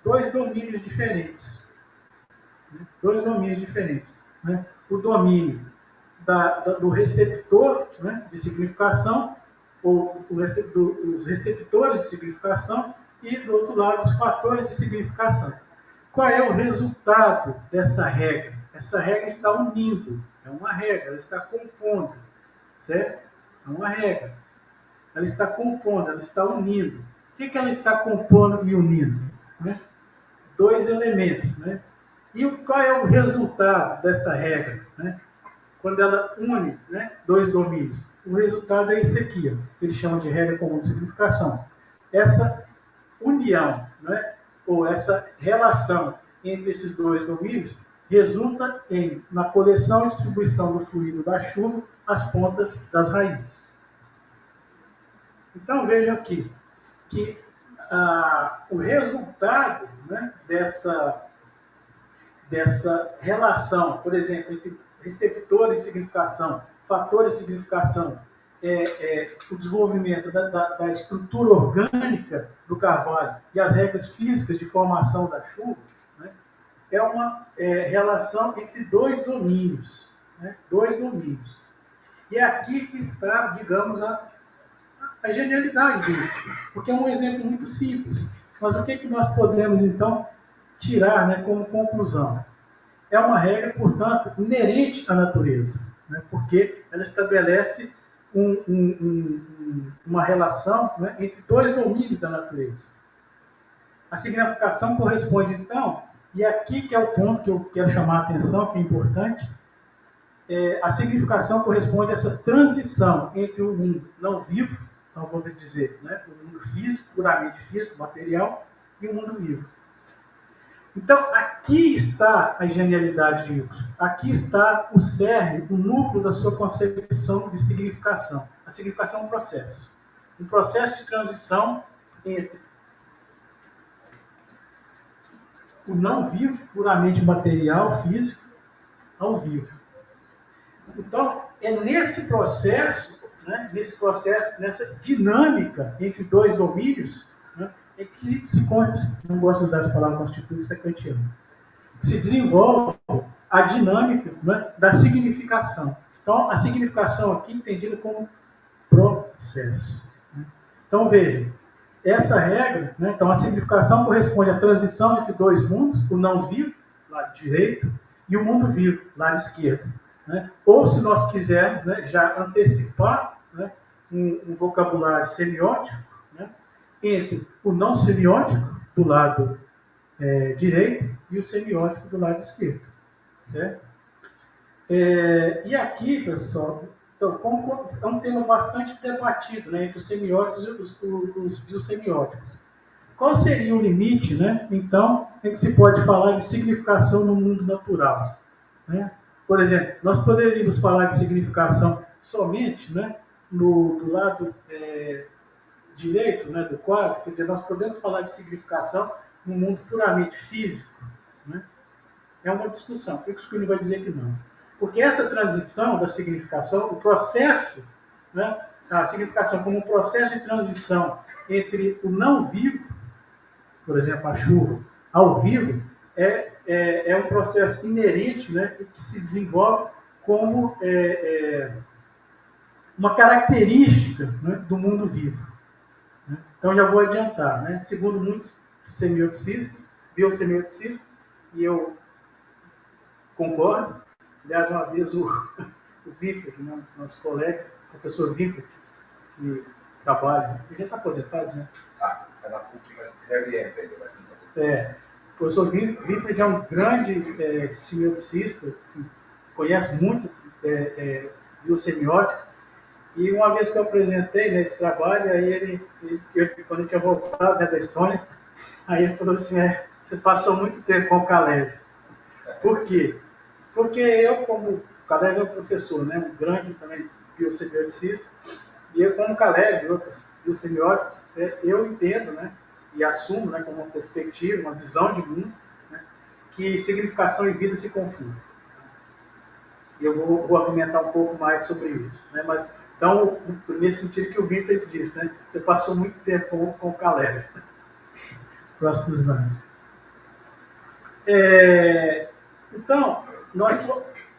dois domínios diferentes. Dois domínios diferentes. Né? O domínio do receptor, né, de significação, ou os receptores de significação, e, do outro lado, os fatores de significação. Qual é o resultado dessa regra? Essa regra está unindo, é uma regra, ela está compondo, certo? É uma regra. Ela está compondo, ela está unindo. O que ela está compondo e unindo? Né? Dois elementos. Né? E qual é o resultado dessa regra? Né? Quando ela une, né, dois domínios. O resultado é esse aqui, ó, que eles chamam de regra comum de simplificação. Essa união, né, ou essa relação entre esses dois domínios resulta na coleção e distribuição do fluido da chuva às pontas das raízes. Então vejam aqui que o resultado, né, dessa relação, por exemplo, entre receptores de significação, fatores de significação, o desenvolvimento da estrutura orgânica do carvalho e as regras físicas de formação da chuva, né, é uma relação entre dois domínios. Né, dois domínios. E é aqui que está, digamos, a genialidade disso, porque é um exemplo muito simples. Mas o que nós podemos, então, tirar, né, como conclusão? É uma regra, portanto, inerente à natureza, né, porque ela estabelece uma relação, né, entre dois domínios da natureza. A significação corresponde, então, e aqui que é o ponto que eu quero chamar a atenção, que é importante, a significação corresponde a essa transição entre o mundo não vivo, então vamos dizer, né, o mundo físico, puramente físico, material, e o mundo vivo. Então, aqui está a genialidade de Uxküll. Aqui está o cerne, o núcleo da sua concepção de significação. A significação é um processo. Um processo de transição entre o não vivo, puramente material, físico, ao vivo. Então, é nesse processo, né, nessa dinâmica entre dois domínios, né, é que não gosto de usar essa palavra constitui, isso é kantiano, se desenvolve a dinâmica, né, da significação. Então, a significação aqui entendida como processo. Né? Então, vejam, essa regra, né, então a significação corresponde à transição entre dois mundos, o não vivo, lado direito, e o mundo vivo, lado esquerdo. Né? Ou, se nós quisermos, né, já antecipar, né, um vocabulário semiótico, né, entre o não semiótico, do lado direito, e o semiótico do lado esquerdo. Certo? E aqui, pessoal, então, como é um tema bastante debatido, né, entre os semióticos e os semióticos. Qual seria o limite, né, então, em que se pode falar de significação no mundo natural? Né? Por exemplo, nós poderíamos falar de significação somente, né, do lado direito, né, do quadro, quer dizer, nós podemos falar de significação no mundo puramente físico, né? É uma discussão. O Skinner vai dizer que não. Porque essa transição da significação, o processo, né, a significação como um processo de transição entre o não vivo, por exemplo, a chuva, ao vivo, é um processo inerente, né, que se desenvolve como uma característica, né, do mundo vivo. Né? Então já vou adiantar. Né? Segundo muitos semioticistas, biosemioticistas, e eu concordo. Aliás, uma vez o Wifert, né, nosso colega, o professor Wifert, que trabalha, ele já está aposentado, né? Está na PUC, mas reorienta ainda. O professor Wifert é um grande semioticista, assim, conhece muito biosemiótica, e uma vez que eu apresentei nesse trabalho, aí ele quando eu tinha voltado, né, da Estônia, aí ele falou assim, você passou muito tempo com o Kalev. Por quê? Porque eu, como o Kalev é um professor, né, um grande também biossemioticista, e eu, como o Kalev e outros biosemióticos, eu entendo, né, e assumo, né, como uma perspectiva, uma visão de mundo, né, que significação e vida se confundem. E eu vou argumentar um pouco mais sobre isso. Né, mas, então, nesse sentido que o Winfried disse, né, você passou muito tempo com o Kalev. Próximo slide. Então,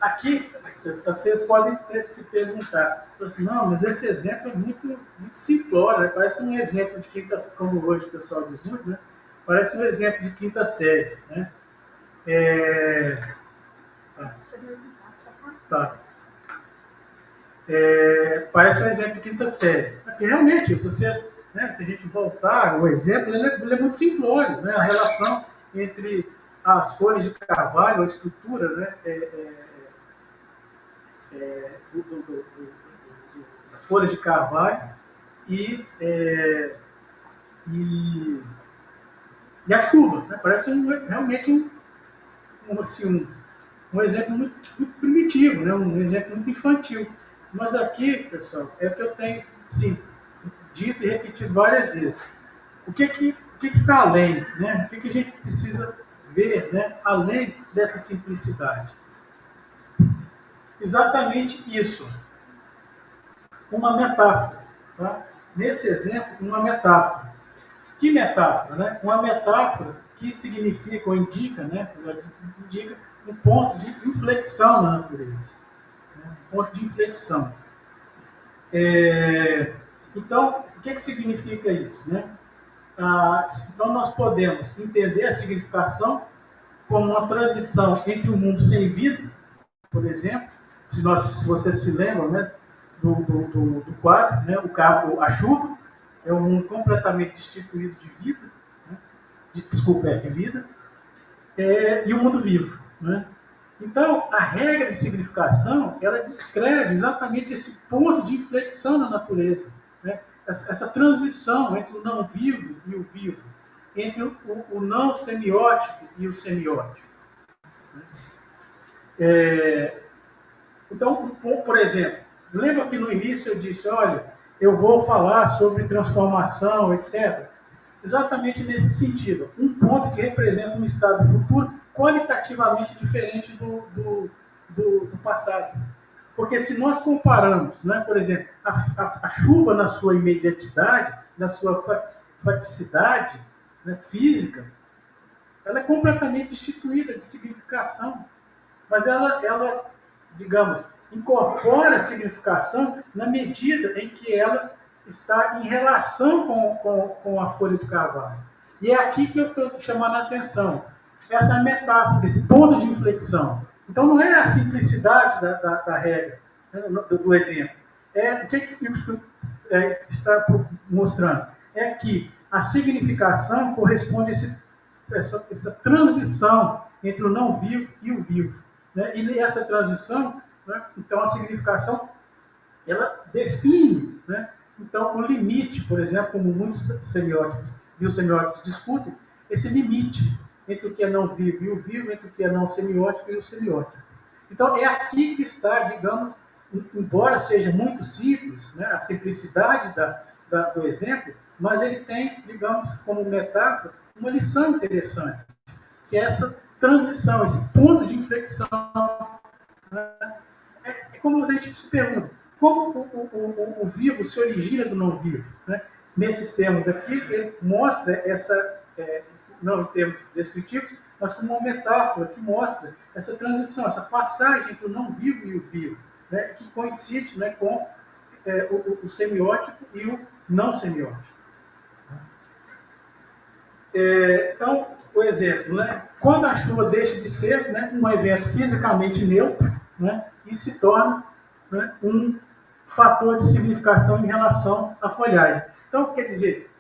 aqui, vocês podem se perguntar, assim, não, mas esse exemplo é muito simplório, né? Parece um exemplo de quinta, como hoje o pessoal diz muito, né? Parece um exemplo de quinta série. Né? Tá. Parece um exemplo de quinta série. Porque realmente, se a gente voltar, o exemplo ele é muito simplório. Né? A relação entre as folhas de carvalho, a estrutura, né? Das folhas de carvalho e a chuva. Né? Parece realmente um exemplo muito primitivo, né? Um exemplo muito infantil. Mas aqui, pessoal, é o que eu tenho dito e repetido várias vezes. O que está além? Né? O que a gente precisa ver, né, além dessa simplicidade? Exatamente isso. Uma metáfora. Tá? Nesse exemplo, uma metáfora. Que metáfora? Né? Uma metáfora que significa ou indica, né, indica um ponto de inflexão na natureza. Né? Um ponto de inflexão. Então, o que significa isso? Né? Então, nós podemos entender a significação como uma transição entre um mundo sem vida, por exemplo, se vocês se lembram, né, do quadro, né, a chuva é um mundo completamente destituído de vida, né, de vida, e o mundo vivo. Né? Então, a regra de significação, ela descreve exatamente esse ponto de inflexão na natureza, né? Essa transição entre o não vivo e o vivo, entre o não semiótico e o semiótico. Então, por exemplo, lembra que no início eu disse, olha, eu vou falar sobre transformação, etc. Exatamente nesse sentido. Um ponto que representa um estado futuro qualitativamente diferente do passado. Porque se nós comparamos, né, por exemplo, a chuva na sua imediatidade, na sua faticidade, né, física, ela é completamente destituída de significação. Mas digamos, incorpora a significação na medida em que ela está em relação com a folha de carvalho. E é aqui que eu estou chamando a atenção. Essa metáfora, esse ponto de inflexão. Então, não é a simplicidade da regra, né, do exemplo. O que isso está mostrando? É que a significação corresponde a essa transição entre o não vivo e o vivo. Né? E essa transição, né, então a significação, ela define, né, então, o limite, por exemplo, como muitos semióticos, biosemióticos discutem, esse limite entre o que é não vivo e o vivo, entre o que é não semiótico e o semiótico. Então, é aqui que está, digamos, embora seja muito simples, né, a simplicidade do exemplo, mas ele tem, digamos, como metáfora, uma lição interessante, que é essa transição, esse ponto de inflexão. Né? É como a gente se pergunta, como o vivo se origina do não vivo? Né? Nesses termos aqui, ele mostra essa, não em termos descritivos, mas como uma metáfora que mostra essa transição, essa passagem entre o não vivo e o vivo, né? Que coincide, né, com o semiótico e o não semiótico. Então, o exemplo, né? Quando a chuva deixa de ser, né, um evento fisicamente neutro, né, e se torna, né, um fator de significação em relação à folhagem. Então, quer dizer,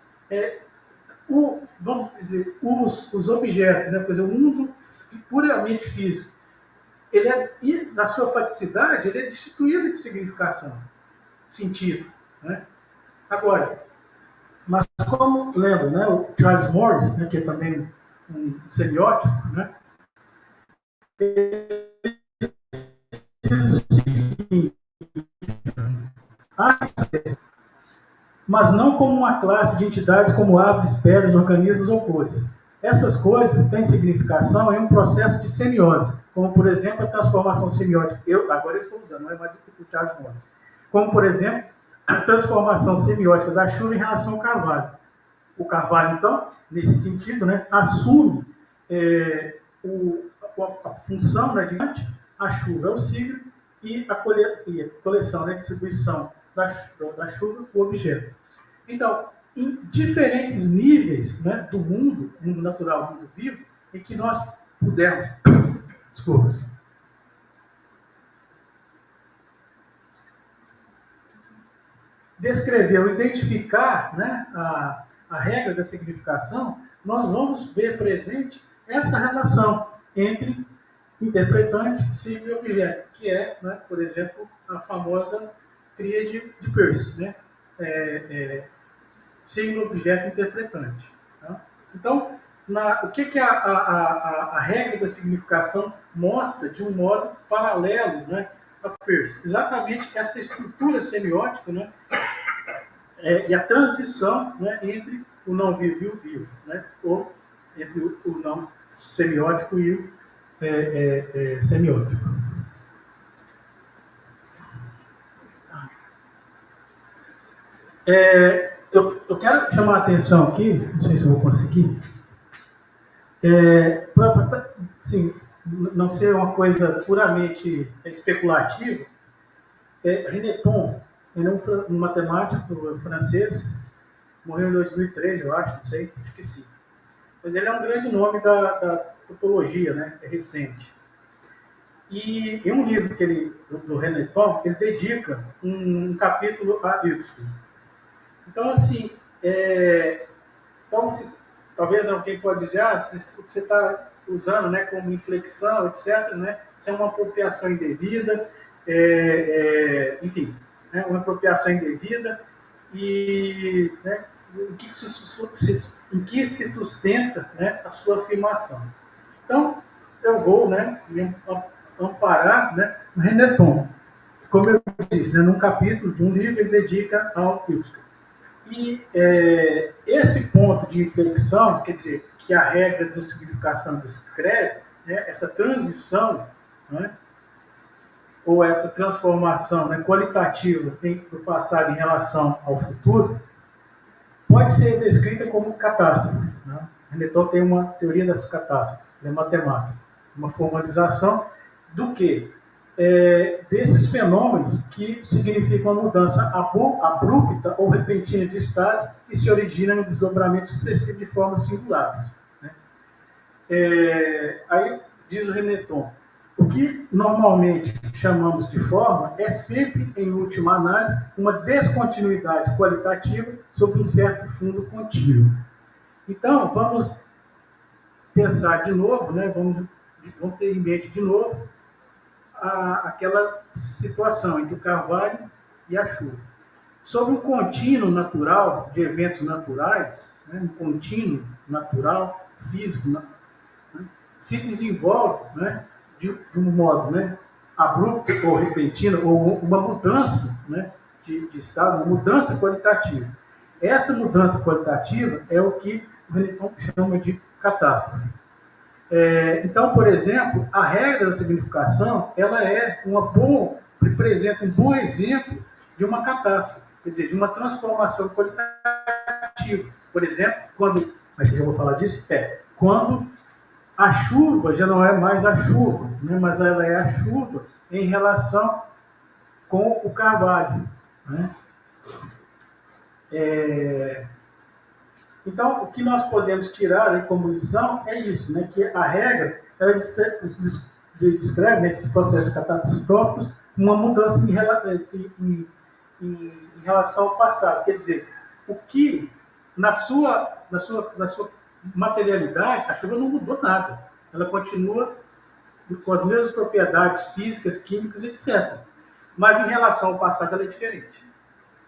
vamos dizer, os objetos, né, por exemplo, o mundo puramente físico, e na sua faticidade, ele é destituído de significação, sentido. Né? Agora, mas como lembra, né, o Charles Morris, né, que é também um semiótico, né, mas não como uma classe de entidades como árvores, pedras, organismos ou cores. Essas coisas têm significação em um processo de semiose, como, por exemplo, a transformação semiótica. Agora eu estou usando, não é mais o Charles Morris. Como, por exemplo, a transformação semiótica da chuva em relação ao carvalho. O carvalho, então, nesse sentido, né, assume a função, né, de a chuva é o signo e a coleção, né, distribuição da chuva, o objeto. Então, em diferentes níveis, né, do mundo natural, mundo vivo, em que nós pudermos, desculpa, descrever ou identificar, né, a regra da significação, nós vamos ver presente essa relação entre interpretante, signo e objeto, que é, né, por exemplo, a famosa tríade de Peirce, né? Signo, objeto, interpretante. Tá? Então, o que a regra da significação mostra de um modo paralelo, né, a Peirce? Exatamente essa estrutura semiótica, né, e a transição, né, entre o não vivo e o vivo, né, ou entre o não semiótico e o semiótico. Eu quero chamar a atenção aqui, não sei se eu vou conseguir, para assim, não ser uma coisa puramente especulativa. René Thom, ele é um matemático francês, morreu em 2003, eu acho, não sei, esqueci. Mas ele é um grande nome da topologia, né? É recente. E em um livro do René Thom, ele dedica um capítulo a Huxley. Então, assim, talvez alguém pode dizer, o que você está usando, né, como inflexão, etc., né, isso é uma apropriação indevida, enfim, né, uma apropriação indevida, e, né, em que se sustenta, né, a sua afirmação. Então, eu vou, né, me amparar, né, no René Thom, que, como eu disse, né, num capítulo de um livro, ele dedica ao Huxley. E esse ponto de inflexão, quer dizer, que a regra de significação descreve, né, essa transição, né, ou essa transformação, né, qualitativa do passado em relação ao futuro, pode ser descrita como catástrofe. Né? René Thom tem uma teoria das catástrofes, é matemática, uma formalização do que desses fenômenos que significam uma mudança abrupta ou repentina de estados que se originam em desdobramento sucessivo de formas singulares. Né? Aí diz o Reneton, o que normalmente chamamos de forma é sempre, em última análise, uma descontinuidade qualitativa sobre um certo fundo contínuo. Então, vamos pensar de novo, né? vamos ter em mente de novo aquela situação entre o carvalho e a chuva. Sobre um contínuo natural de eventos naturais, né? Um contínuo natural, físico, né? Se desenvolve, né? de um modo, né? abrupto ou repentino, ou uma mudança, né? de estado, uma mudança qualitativa. Essa mudança qualitativa é o que o Reneton chama de catástrofe. Então, por exemplo, a regra da significação, ela representa um bom exemplo de uma catástrofe, quer dizer, de uma transformação qualitativa. Por exemplo, acho que eu vou falar disso, quando a chuva já não é mais a chuva, né, mas ela é a chuva em relação com o carvalho. Né? Então, o que nós podemos tirar aí como lição é isso, né? Que a regra ela descreve nesses processos catastróficos uma mudança em relação ao passado. Quer dizer, o que na sua materialidade, a chuva não mudou nada. Ela continua com as mesmas propriedades físicas, químicas, etc. Mas em relação ao passado, ela é diferente.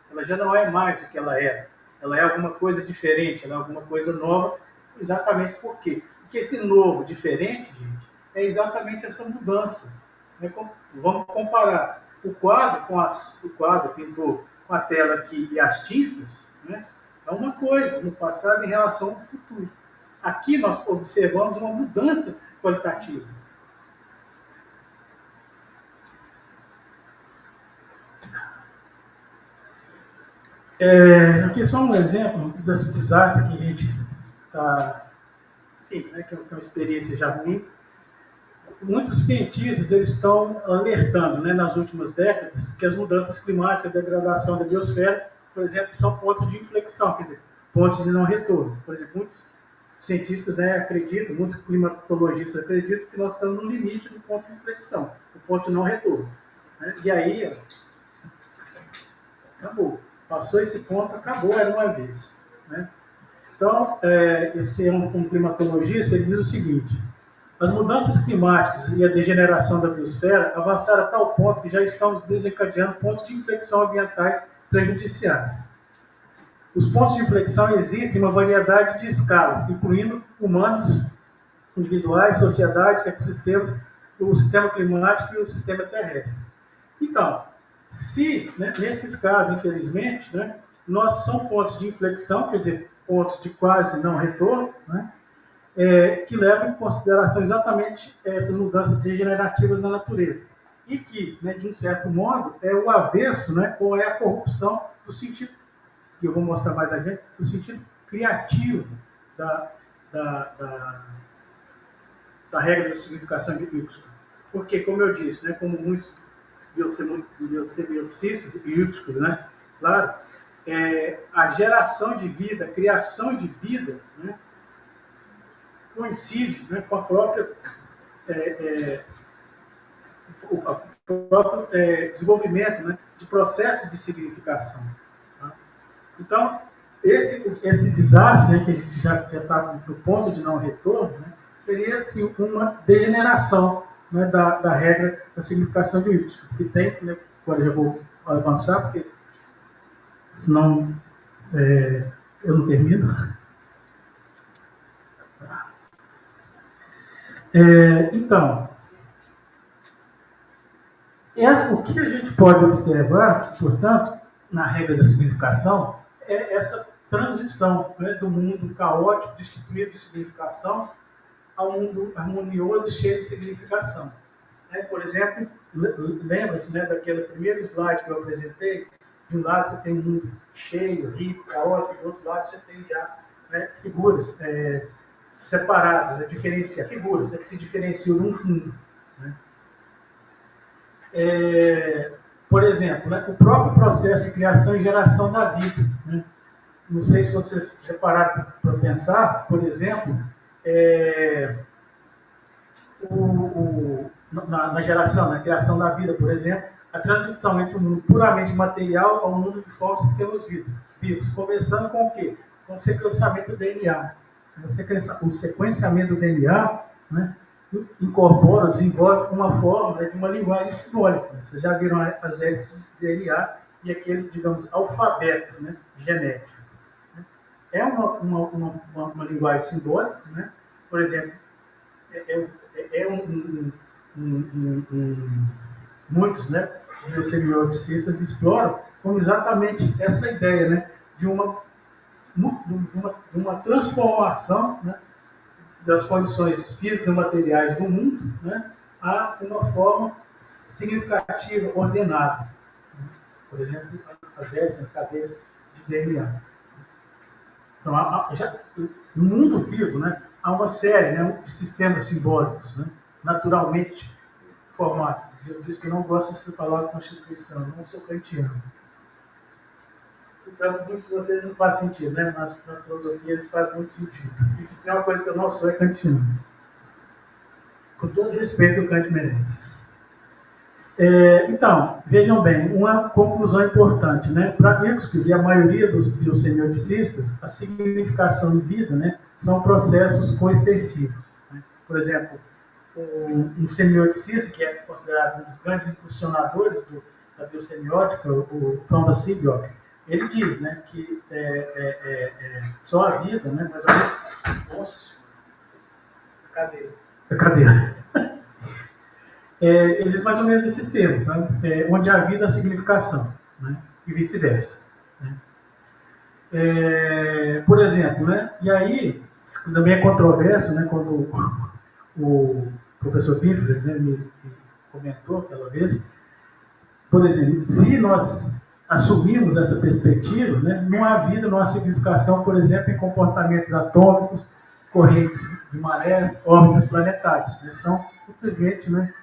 Ela já não é mais o que ela era. Ela é alguma coisa diferente, ela é alguma coisa nova. Exatamente por quê? Porque esse novo, diferente, gente, é exatamente essa mudança. Né? Vamos comparar o quadro o quadro pintou com a tela aqui e as tintas, né? É uma coisa no passado em relação ao futuro. Aqui nós observamos uma mudança qualitativa. Aqui só um exemplo desse desastre que a gente está... Enfim, né, que é uma experiência já ruim. Muitos cientistas eles estão alertando, né, nas últimas décadas, que as mudanças climáticas, a degradação da biosfera, por exemplo, são pontos de inflexão, quer dizer, pontos de não retorno. Por exemplo, muitos cientistas acreditam, muitos climatologistas acreditam que nós estamos no limite do ponto de inflexão, do ponto de não retorno. Né? E aí, acabou. Passou esse ponto, acabou, era uma vez. Né? Então, esse é um climatologista, ele diz o seguinte: as mudanças climáticas e a degeneração da biosfera avançaram a tal ponto que já estamos desencadeando pontos de inflexão ambientais prejudiciais. Os pontos de inflexão existem em uma variedade de escalas, incluindo humanos, individuais, sociedades, ecossistemas, o sistema climático e o sistema terrestre. Então, se, né, nesses casos, infelizmente, né, nós são pontos de inflexão, quer dizer, pontos de quase não retorno, né, que levam em consideração exatamente essas mudanças degenerativas na natureza. E que, né, de um certo modo, é o avesso, né, ou é a corrupção do sentido, que eu vou mostrar mais adiante, do sentido criativo da regra de significação de Huxley. Porque, como eu disse, né, como muitos biosemioticistas e Huxley, né, claro, a geração de vida, a criação de vida, né, coincide, né, com a própria o próprio desenvolvimento, né, de processos de significação. Tá? Então, esse desastre, né, que a gente já está no ponto de não retorno, né, seria assim, uma degeneração, né, da regra da significação de Huxley, que tem, né, agora já vou avançar, porque senão eu não termino. Então, o que a gente pode observar, portanto, na regra da significação, é essa transição, né, do mundo caótico, destituído de significação, ao mundo harmonioso e cheio de significação. Por exemplo, lembra-se, né, daquele primeiro slide que eu apresentei? De um lado você tem um mundo cheio, rico, caótico, do outro lado você tem já, né, figuras separadas, figuras que se diferenciam num fundo. Né? Por exemplo, né, o próprio processo de criação e geração da vida. Né? Não sei se vocês já pararam para pensar, por exemplo, na geração, na criação da vida, por exemplo, a transição entre um mundo puramente material ao mundo de forma de sistemas vivos. Começando com o quê? Com o sequenciamento do DNA. O sequenciamento do DNA, né, incorpora, desenvolve uma forma, né, de uma linguagem simbólica. Vocês já viram as hélices de DNA e aquele, digamos, alfabeto, né, genético. É uma linguagem simbólica, né? Por exemplo, muitos, né, biosemioticistas exploram como exatamente essa ideia, né, de uma transformação, né, das condições físicas e materiais do mundo, né, a uma forma significativa, ordenada. Por exemplo, as hélices, as cadeias de DNA. Então, no mundo vivo, né, há uma série, né, de sistemas simbólicos, né, naturalmente formatos. Eu disse que não gosto dessa palavra Constituição, não sou kantiano. Para muitos de vocês não faz sentido, né? Mas para a filosofia isso faz muito sentido. Isso é uma coisa que eu não sou, é kantiano. Com todo respeito que o Kant merece. Então, vejam bem, uma conclusão importante, né? Para Erskine e a maioria dos biosemioticistas, a significação de vida, né, são processos coextensivos. Né? Por exemplo, um semioticista, que é considerado um dos grandes impulsionadores da biosemiótica, o Thomas Seaborg, ele diz, né, que só a vida, né, mais ou menos... Nossa, cadeira. Ele diz mais ou menos esses termos, né? Onde a vida é a significação, né? E vice-versa. Né? Por exemplo, né? E aí, também é controverso, né? Quando o professor Winfrey, né, me comentou aquela vez, por exemplo, se nós assumirmos essa perspectiva, né, não há vida, não há significação, por exemplo, em comportamentos atômicos, correntes de marés, órbitas planetárias. Né? São simplesmente, né,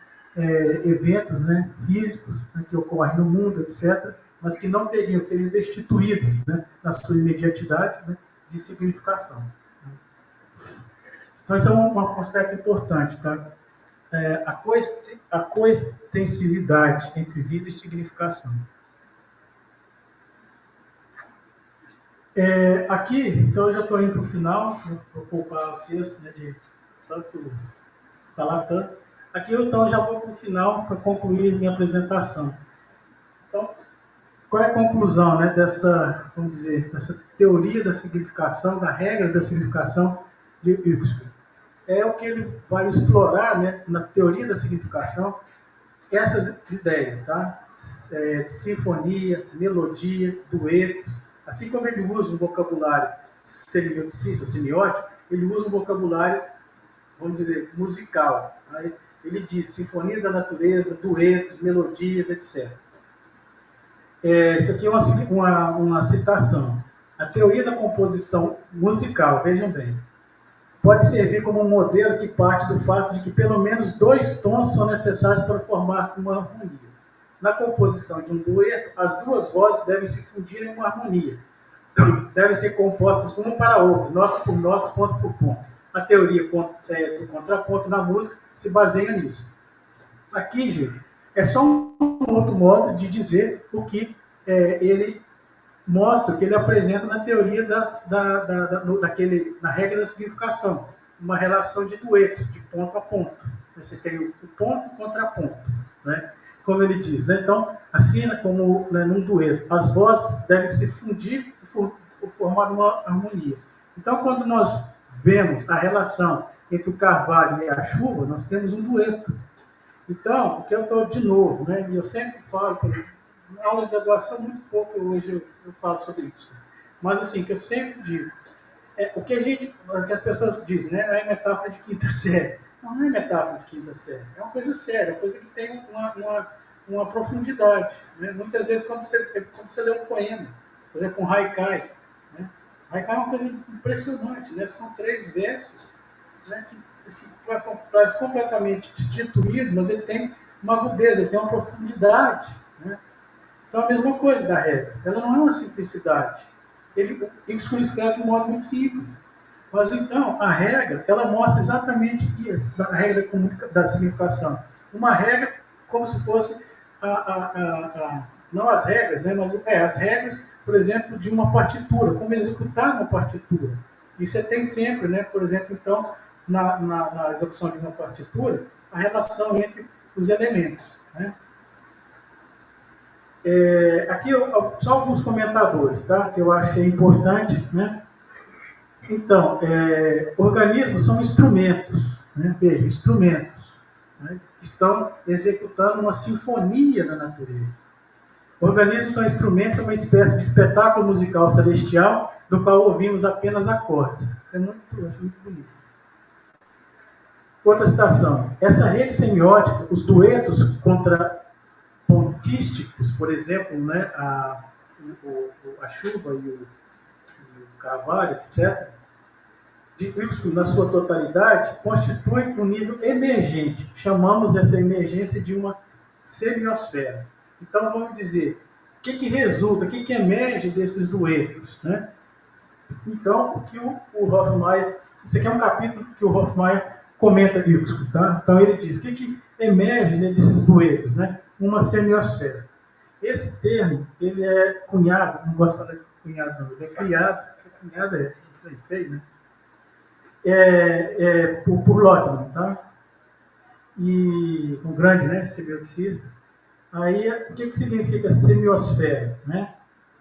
eventos, né, físicos, né, que ocorrem no mundo, etc., mas que não teriam, seriam destituídos, né, na sua imediatidade, né, de significação. Então, isso é um aspecto importante, tá? A coextensividade entre vida e significação. Aqui, então, eu já estou indo para o final, vou poupar vocês, né, de falar tanto. Aqui, então, já vou para o final para concluir minha apresentação. Então, qual é a conclusão, né, dessa, vamos dizer, dessa teoria da significação, da regra da significação de Erskine? É o que ele vai explorar, né, na teoria da significação, essas ideias, tá? Sinfonia, melodia, duetos, assim como ele usa um vocabulário semiótico, ele usa um vocabulário, vamos dizer, musical. Né? Ele diz sinfonia da natureza, duetos, melodias, etc. Isso aqui é uma citação. A teoria da composição musical, vejam bem, pode servir como um modelo que parte do fato de que pelo menos 2 tons são necessários para formar uma harmonia. Na composição de um dueto, as 2 vozes devem se fundir em uma harmonia. Devem ser compostas uma para a outra, nota por nota, ponto por ponto. A teoria do contraponto na música se baseia nisso. Aqui, gente, é só um outro modo de dizer o que ele mostra, que ele apresenta na teoria na regra da significação, uma relação de duetos, de ponto a ponto. Você tem o ponto e o contraponto, né? Como ele diz, né? Então, assim como, né, num dueto, as vozes devem se fundir e formar uma harmonia. Então, quando nós vemos a relação entre o carvalho e a chuva, nós temos um dueto. Então, o que eu estou de novo, né? E eu sempre falo, na aula de graduação, muito pouco hoje eu falo sobre isso. Mas, assim, que eu sempre digo, o que as pessoas dizem, né? É metáfora de quinta série. Não é metáfora de quinta série. É uma coisa séria, uma coisa que tem uma profundidade. Né? Muitas vezes, quando você lê um poema, por exemplo, um haikai, né? Haikai é uma coisa impressionante, né? São 3 versos, né? Que assim, parece completamente destituído, mas ele tem uma agudeza, ele tem uma profundidade. Né? Então, a mesma coisa da regra. Ela não é uma simplicidade. Ele escreve de um modo muito simples. Mas, então, a regra, ela mostra exatamente isso, a regra da significação. Uma regra como se fosse não as regras, né, mas as regras, por exemplo, de uma partitura, como executar uma partitura. E você tem sempre, né, por exemplo, então, na execução de uma partitura, a relação entre os elementos. Né? Aqui só alguns comentadores, tá, que eu achei importante. Né? Então, organismos são instrumentos, né? Veja, instrumentos, né? Que estão executando uma sinfonia na natureza. Organismos são instrumentos, é uma espécie de espetáculo musical celestial do qual ouvimos apenas acordes. Acho muito bonito. Outra citação. Essa rede semiótica, os duetos contrapontísticos, por exemplo, né, a chuva e o carvalho, etc., de Wilson, na sua totalidade, constitui um nível emergente. Chamamos essa emergência de uma semiosfera. Então, vamos dizer, o que resulta, o que emerge desses duetos? Né? Então, o que o Hofmaier... Isso aqui é um capítulo que o Hofmaier comenta Wilson. Tá? Então, ele diz, o que emerge, né, desses duetos? Né? Uma semiosfera. Esse termo, ele é cunhado, não gosto de falar cunhado não, ele é criado, cunhado isso aí feio, né? Por Lotman, tá? E um grande, né, semioticista. Aí, o que significa semiosfera? Né?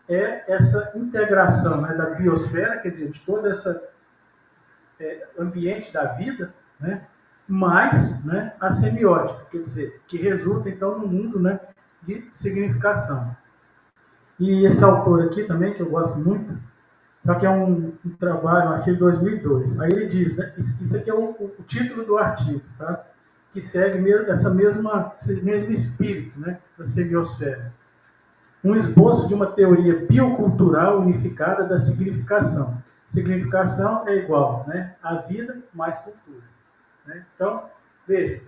É essa integração, né, da biosfera, quer dizer, de todo esse ambiente da vida, né, mais, né, a semiótica, quer dizer, que resulta, então, no mundo, né, de significação. E esse autor aqui também, que eu gosto muito, só que é um trabalho, acho que de 2002. Aí ele diz, né, isso aqui é o título do artigo, tá? Que segue esse mesmo espírito, né, da semiosfera. Um esboço de uma teoria biocultural unificada da significação. Significação é igual, né, a vida mais cultura. Né? Então, veja,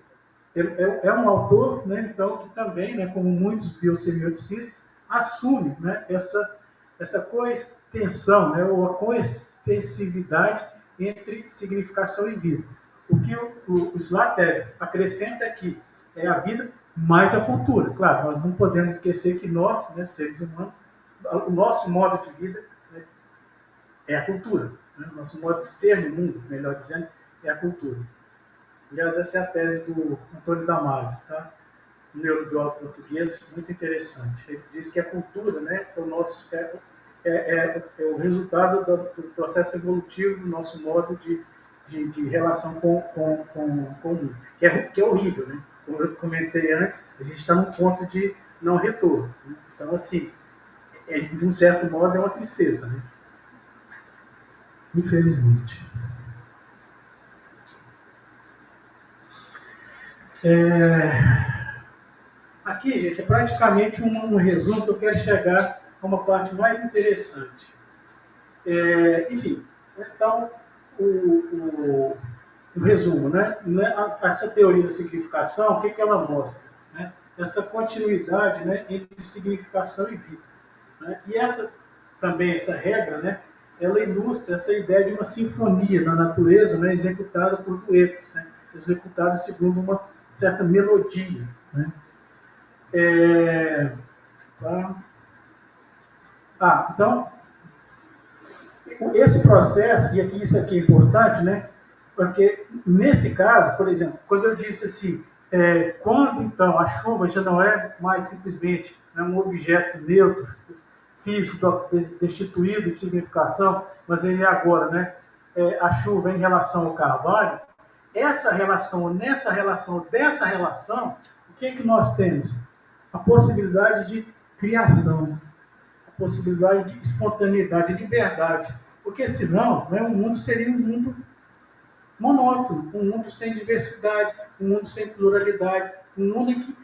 é um autor, né, então, que também, né, como muitos biosemioticistas, assume, né, essa coextensão, né, ou a coextensividade entre significação e vida. O que o Slatev acrescenta aqui é a vida mais a cultura. Claro, nós não podemos esquecer que nós, né, seres humanos, o nosso modo de vida, né, é a cultura. Né? O nosso modo de ser no mundo, melhor dizendo, é a cultura. Aliás, essa é a tese do Antônio Damasio, tá? Um neurobiólogo português muito interessante. Ele diz que a cultura, né, é o resultado do processo evolutivo do nosso modo de relação com o mundo, que é horrível. Né? Como eu comentei antes, a gente está num ponto de não retorno. Né? Então, assim, de um certo modo, é uma tristeza. Né? Infelizmente. Aqui, gente, é praticamente um resumo que eu quero chegar a uma parte mais interessante. Enfim, então, o resumo, né? Essa teoria da significação, o que ela mostra? Né? Essa continuidade, né, entre significação e vida. Né? E essa regra, né, ela ilustra essa ideia de uma sinfonia na natureza, né, executada por duetos, né, executada segundo uma certa melodia. Né? Então, esse processo, e aqui isso aqui é importante, né? Porque nesse caso, por exemplo, quando eu disse assim, quando então a chuva já não é mais simplesmente, né, um objeto neutro, físico, destituído de significação, mas ele é agora, né, a chuva em relação ao carvalho, essa relação, dessa relação, o que nós temos? A possibilidade de criação, a possibilidade de espontaneidade, de liberdade. Porque senão, né, o mundo seria um mundo monótono, um mundo sem diversidade, um mundo sem pluralidade, um mundo em que,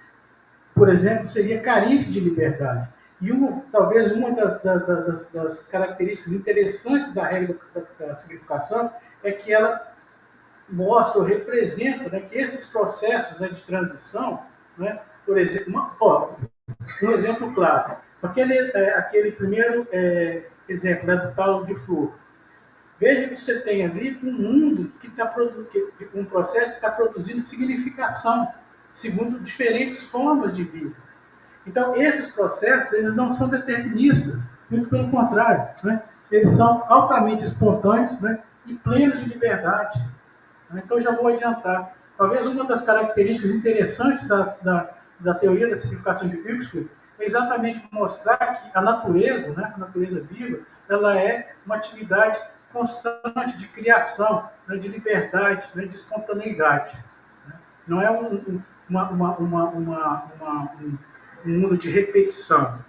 por exemplo, seria carente de liberdade. E talvez uma das características interessantes da regra da significação é que ela mostra ou representa, né, que esses processos, né, de transição, né? Por exemplo, um exemplo claro. Aquele primeiro exemplo, né, do talo de flor. Veja que você tem ali um mundo que está um processo que está produzindo significação, segundo diferentes formas de vida. Então, esses processos eles não são deterministas, muito pelo contrário, né? Eles são altamente espontâneos, né, e plenos de liberdade. Então, já vou adiantar. Talvez uma das características interessantes da teoria da significação de Huxley é exatamente mostrar que a natureza, né, a natureza viva, ela é uma atividade constante de criação, né, de liberdade, né, de espontaneidade. Não é um mundo de repetição.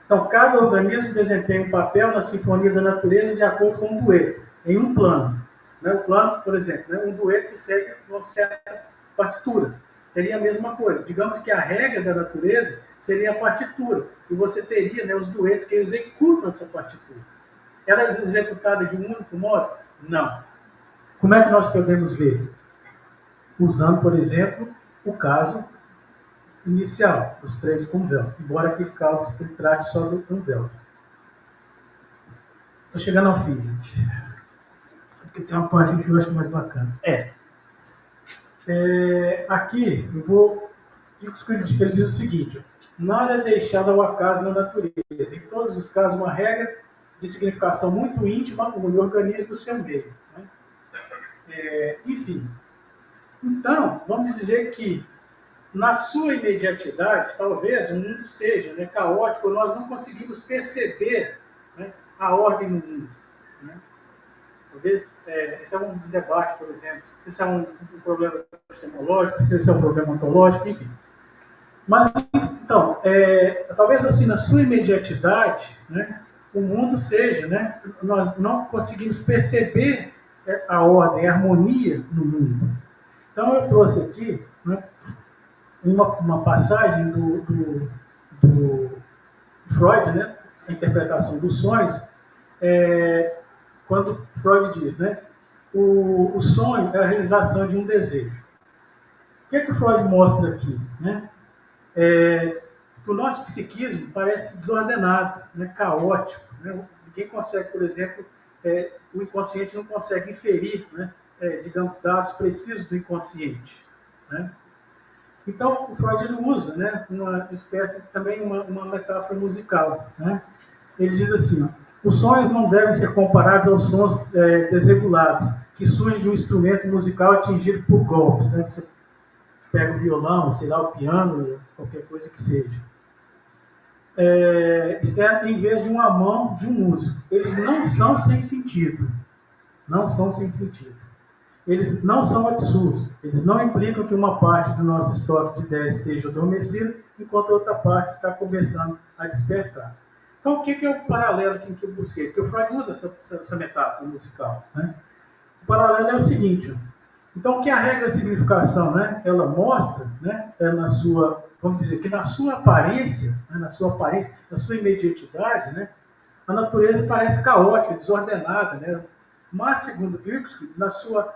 Então, cada organismo desempenha um papel na sinfonia da natureza de acordo com um dueto, em um plano. O plano, por exemplo, um dueto se segue uma certa partitura. Seria a mesma coisa. Digamos que a regra da natureza seria a partitura. E você teria os duetos que executam essa partitura. Ela é executada de um único modo? Não. Como é que nós podemos ver? Usando, por exemplo, o caso inicial, os três com véu. Embora aquele caso ele trate só do um véu. Estou chegando ao fim, gente. Porque tem uma parte que eu acho mais bacana. Aqui, eu vou... Ele diz o seguinte: nada é deixado ao acaso na natureza. Em todos os casos, uma regra de significação muito íntima no organismo do seu meio. Né? Enfim. Então, vamos dizer que, na sua imediatidade, talvez o mundo seja, né, caótico, nós não conseguimos perceber, né, a ordem no mundo. Né? Talvez esse é um debate, por exemplo, se isso é um problema epistemológico, se isso é um problema ontológico, enfim. Mas, então, talvez assim, na sua imediatidade, né, o mundo seja, né, nós não conseguimos perceber a ordem, a harmonia no mundo. Então, eu trouxe aqui, né, uma passagem do Freud, né, a interpretação dos sonhos, quando Freud diz, né, o sonho é a realização de um desejo. O que o Freud mostra aqui? Né? Que o nosso psiquismo parece desordenado, né, caótico. Né? Ninguém consegue, por exemplo, o inconsciente não consegue inferir, né, digamos, dados precisos do inconsciente. Né? Então, o Freud ele usa, né, uma espécie, também uma metáfora musical. Né? Ele diz assim: os sons não devem ser comparados aos sons desregulados, que surgem de um instrumento musical atingido por golpes. Né? Você pega o violão, sei lá, o piano, qualquer coisa que seja. Isso é em vez de uma mão de um músico. Eles não são sem sentido. Não são sem sentido. Eles não são absurdos. Eles não implicam que uma parte do nosso estoque de ideias esteja adormecida, enquanto a outra parte está começando a despertar. Então, o que é o paralelo que eu busquei? Porque o Freud usa essa metáfora musical. Né? O paralelo é o seguinte: então, o que a regra de significação, né, ela mostra, né, na sua, vamos dizer, que na sua aparência, né, na sua imediatidade, né, a natureza parece caótica, desordenada, né, mas, segundo Huxley, na sua,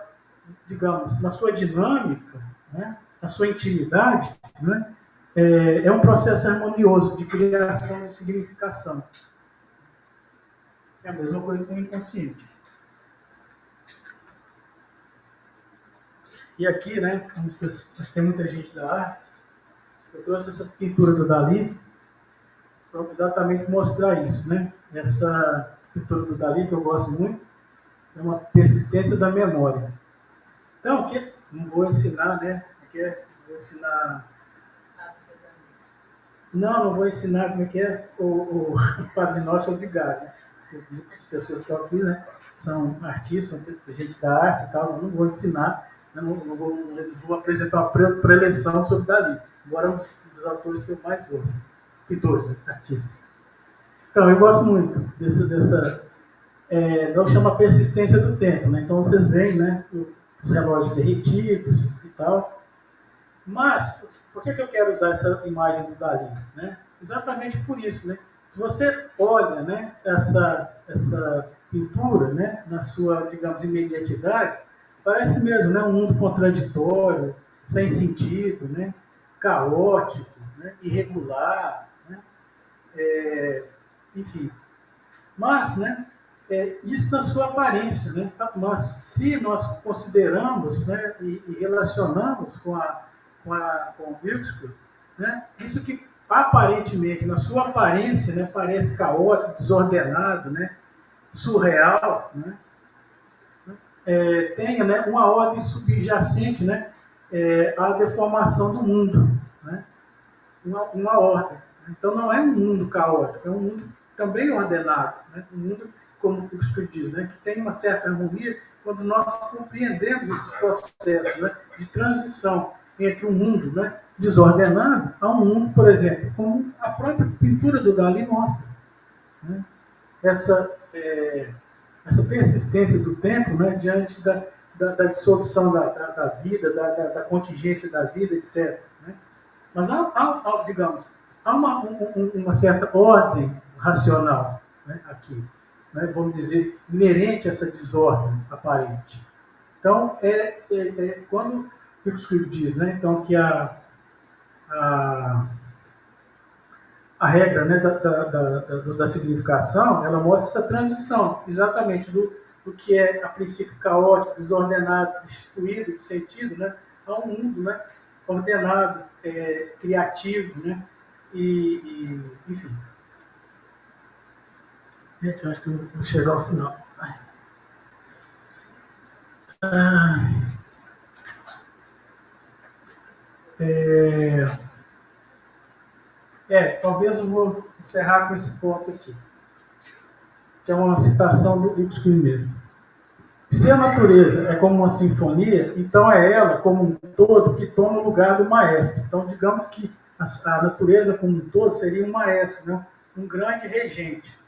digamos, na sua dinâmica, né, na sua intimidade, né, é um processo harmonioso de criação e significação. É a mesma coisa com o inconsciente. E aqui, né, como vocês, acho que tem muita gente da arte, eu trouxe essa pintura do Dalí para exatamente mostrar isso, né? Essa pintura do Dalí, que eu gosto muito, é uma persistência da memória. Então, aqui, não vou ensinar, né? Aqui vou ensinar... Não vou ensinar como é que é o Padre Nosso é o Vigário. Né? As pessoas que estão aqui, né, são artistas, gente da arte e tal, eu não vou ensinar. Não vou apresentar uma preleção sobre Dalí, embora é um dos autores que eu mais gosto. Pintores, né? Artistas. Então, eu gosto muito não chama persistência do tempo. Né? Então, vocês veem, né, os relógios derretidos e tal. Mas, por que eu quero usar essa imagem do Dalí? Né? Exatamente por isso. Né? Se você olha, né, essa pintura, né, na sua, digamos, imediatidade, parece mesmo, né? Um mundo contraditório, sem sentido, né? Caótico, né? Irregular, né? Enfim. Mas, né? Isso na sua aparência, né? Então, se nós consideramos, né? E relacionamos com o Wilkes, né? Isso que aparentemente, na sua aparência, né? Parece caótico, desordenado, né? Surreal, né? Tenha, né, uma ordem subjacente, né, à deformação do mundo, né, uma ordem. Então não é um mundo caótico, é um mundo também ordenado, né, um mundo, como o Espírito diz, né, que tem uma certa harmonia quando nós compreendemos esses processos, né, de transição entre um mundo, né, desordenado a um mundo, por exemplo, como a própria pintura do Dalí mostra, né, essa essa persistência do tempo, né, diante da dissolução da vida, da contingência da vida, etc. Né? Mas digamos, há uma certa ordem racional, né, aqui, né, vamos dizer, inerente a essa desordem aparente. Então, quando o Escrito diz, né, então, que a regra, né, da significação, ela mostra essa transição, exatamente, do que é, a princípio, caótico, desordenado, destituído de sentido, né, a um mundo, né, ordenado, criativo, né, enfim. Gente, eu acho que eu vou chegar ao final. Talvez eu vou encerrar com esse ponto aqui, que é uma citação do Ibsen mesmo. Se a natureza é como uma sinfonia, então é ela, como um todo, que toma o lugar do maestro. Então, digamos que a natureza como um todo seria um maestro, né? Um grande regente.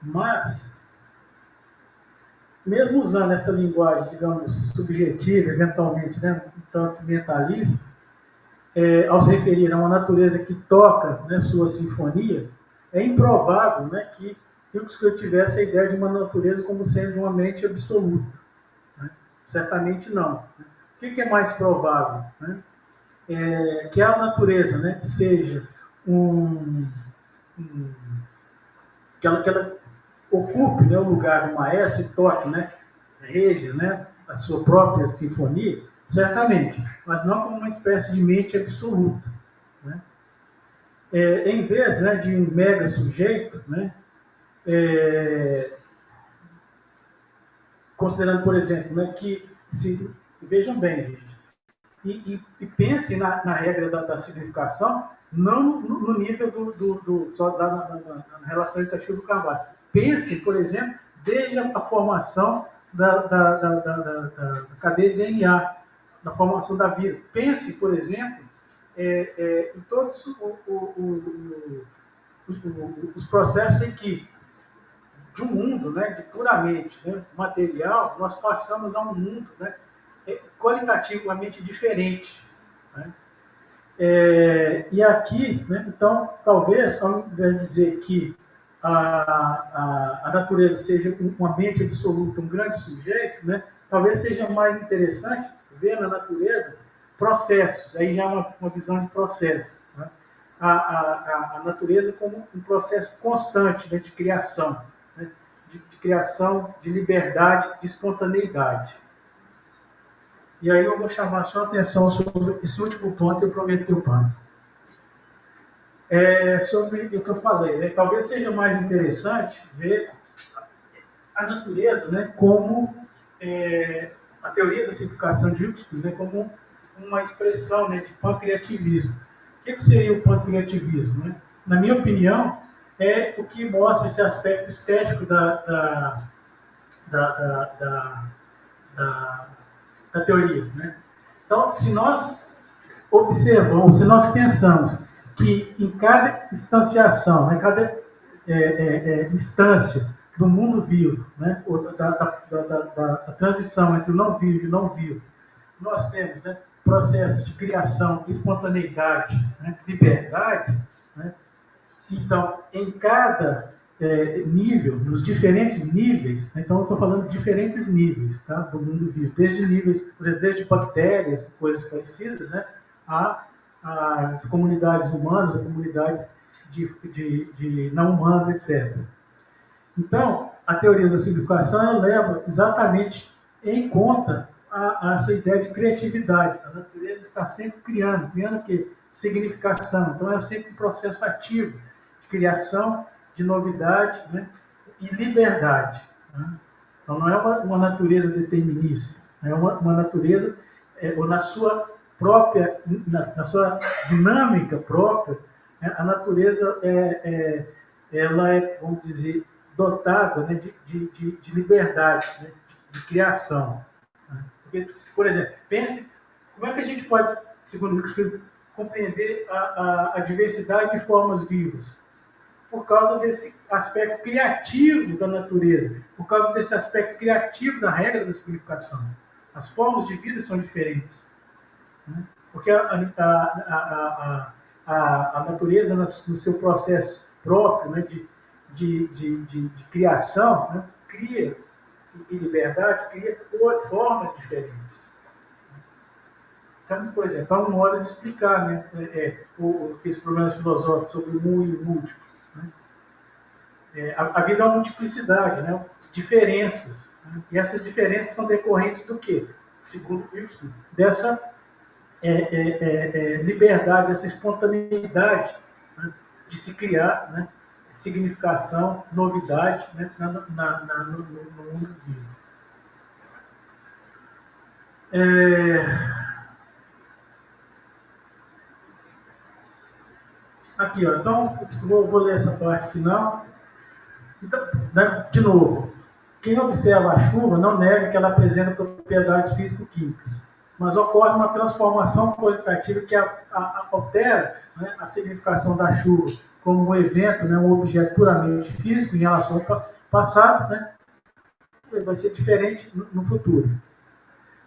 Mas, mesmo usando essa linguagem, digamos, subjetiva, eventualmente, né, um tanto mentalista, ao se referir a uma natureza que toca, né, sua sinfonia, é improvável, né, que Huxley tivesse a ideia de uma natureza como sendo uma mente absoluta. Né? Certamente não. O que é mais provável? Né? Que a natureza, né, seja que ela ocupe, né, o lugar do maestro e toque, né, reja, né, a sua própria sinfonia, certamente, mas não como uma espécie de mente absoluta. Né? Em vez, né, de um mega sujeito, né, considerando, por exemplo, né, que, vejam bem, gente, e pensem na regra da significação, não no nível só na relação entre a chuva e o carvalho. Pensem, por exemplo, desde a formação da cadeia de DNA, na formação da vida. Pense, por exemplo, em todos os processos em que, de um mundo, né, de puramente, né, material, nós passamos a um mundo, né, qualitativamente diferente. Né? E aqui, né, então, talvez, ao invés de dizer que a natureza seja uma mente absoluta, um grande sujeito, né, talvez seja mais interessante ver na natureza processos, aí já é uma visão de processo. Né? A natureza como um processo constante, né, de criação, né, de criação, de liberdade, de espontaneidade. E aí eu vou chamar a sua atenção sobre esse último ponto, eu prometo que eu paro. Sobre o que eu falei, né? Talvez seja mais interessante ver a natureza, né, como a teoria da significação de Huxley, né, como uma expressão, né, de pancreativismo. O que seria o pancreativismo? Né? Na minha opinião, é o que mostra esse aspecto estético da teoria. Né? Então, se nós observamos, se nós pensamos que em cada instanciação, né, cada instância do mundo vivo, né, da transição entre o não vivo e o não vivo, nós temos, né, processos de criação, espontaneidade, né, liberdade. Né? Então, em cada nível, nos diferentes níveis, então eu estou falando de diferentes níveis, tá, do mundo vivo, desde níveis, por exemplo, desde bactérias, coisas parecidas, né, as comunidades humanas, as comunidades de não humanas, etc. Então, a teoria da simplificação leva exatamente em conta essa ideia de criatividade. A natureza está sempre criando o quê? Significação. Então, é sempre um processo ativo de criação, de novidade, né? E liberdade. Né? Então, não é uma natureza determinista, é uma natureza, ou na sua própria, na sua dinâmica própria, né? A natureza ela é, vamos dizer, dotada, né, de liberdade, né, de criação. Né? Porque, por exemplo, pense como é que a gente pode, segundo o que compreender a diversidade de formas vivas. Por causa desse aspecto criativo da natureza, por causa desse aspecto criativo da regra da significação. As formas de vida são diferentes. Né? Porque a natureza, no seu processo próprio, né, de criação, né, cria, e liberdade, cria formas diferentes. Então, por exemplo, há um modo de explicar, né, esses problemas filosóficos sobre o um e o múltiplo. Né? A vida é uma multiplicidade, né, diferenças. Né? E essas diferenças são decorrentes do quê? Segundo Huxley, dessa liberdade, dessa espontaneidade, né, de se criar, né, significação, novidade, né, no mundo vivo. Aqui, ó, então, vou ler essa parte final. Então, né, de novo, quem observa a chuva não nega que ela apresenta propriedades físico-químicas, mas ocorre uma transformação qualitativa que altera, né, a significação da chuva como um evento, né, um objeto puramente físico em relação ao passado, né, vai ser diferente no futuro.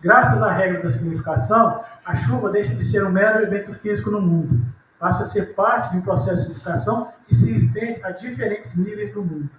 Graças à regra da significação, a chuva deixa de ser um mero evento físico no mundo, passa a ser parte de um processo de significação e se estende a diferentes níveis do mundo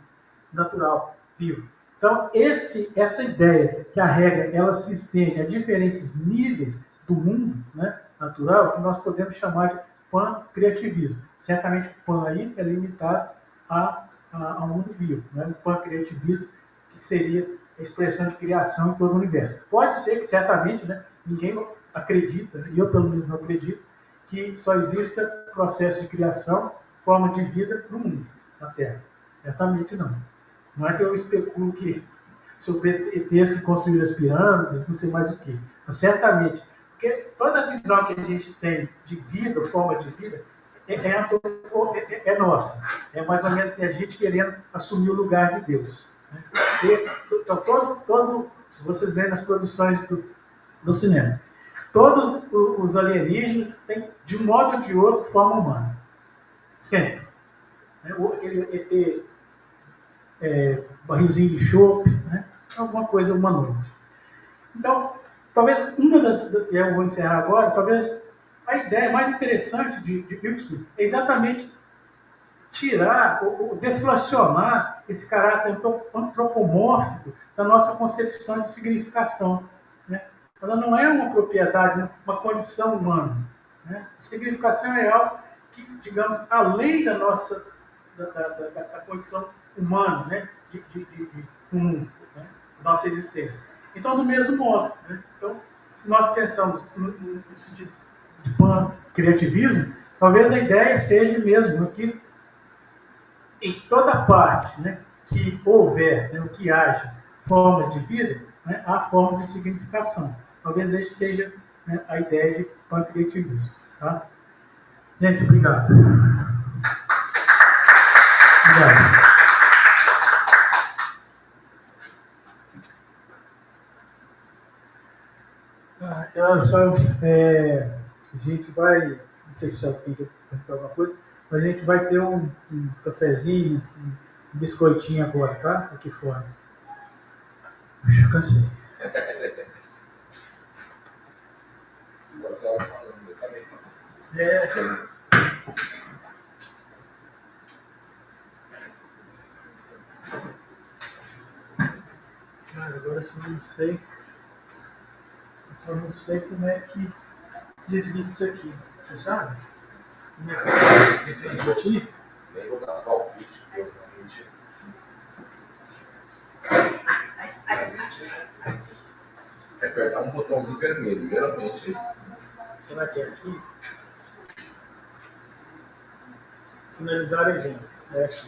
natural, vivo. Então, essa ideia que a regra ela se estende a diferentes níveis do mundo, né, natural, que nós podemos chamar de pan-criativismo. Certamente o pan aí é limitado ao mundo vivo. Né? O pan-criativismo, que seria a expressão de criação em todo o universo. Pode ser que, certamente, né, ninguém acredita, e eu pelo menos não acredito, que só exista processo de criação, forma de vida no mundo, na Terra. Certamente não. Não é que eu especulo que sobre ETs que construíram as pirâmides, não sei mais o quê. Mas certamente, porque toda a visão que a gente tem de vida, forma de vida, é nossa. É mais ou menos assim, a gente querendo assumir o lugar de Deus. Né? Então, se vocês verem nas produções do cinema, todos os alienígenas têm, de um modo ou de outro, forma humana. Sempre. Aquele ET barrilzinho de chope, né? Alguma coisa humanoide. Então, talvez eu vou encerrar agora, talvez a ideia mais interessante de Huxley é exatamente tirar ou deflacionar esse caráter antropomórfico da nossa concepção de significação. Né? Ela não é uma propriedade, uma condição humana. Né? A significação é algo que, digamos, além da nossa da condição humana, né? de mundo, né? Nossa existência. Então, do mesmo modo, né? Então, se nós pensamos no sentido de pan-criativismo, talvez a ideia seja mesmo que em toda parte, né, que houver, né, que haja formas de vida, né, há formas de significação. Talvez essa seja, né, a ideia de pan-criativismo. Tá? Gente, obrigado. Obrigado. A gente vai, não sei se alguém quer perguntar alguma coisa, mas a gente vai ter um cafezinho, um biscoitinho agora, tá? Aqui fora. Puxa, cansei. Agora eu só não sei como é que desliga isso aqui. Você sabe? Como é que desliga aqui? Nem vou dar palpite, porque eu realmente. É apertar um botãozinho vermelho, geralmente. Será que é aqui? Finalizar evento. É aqui.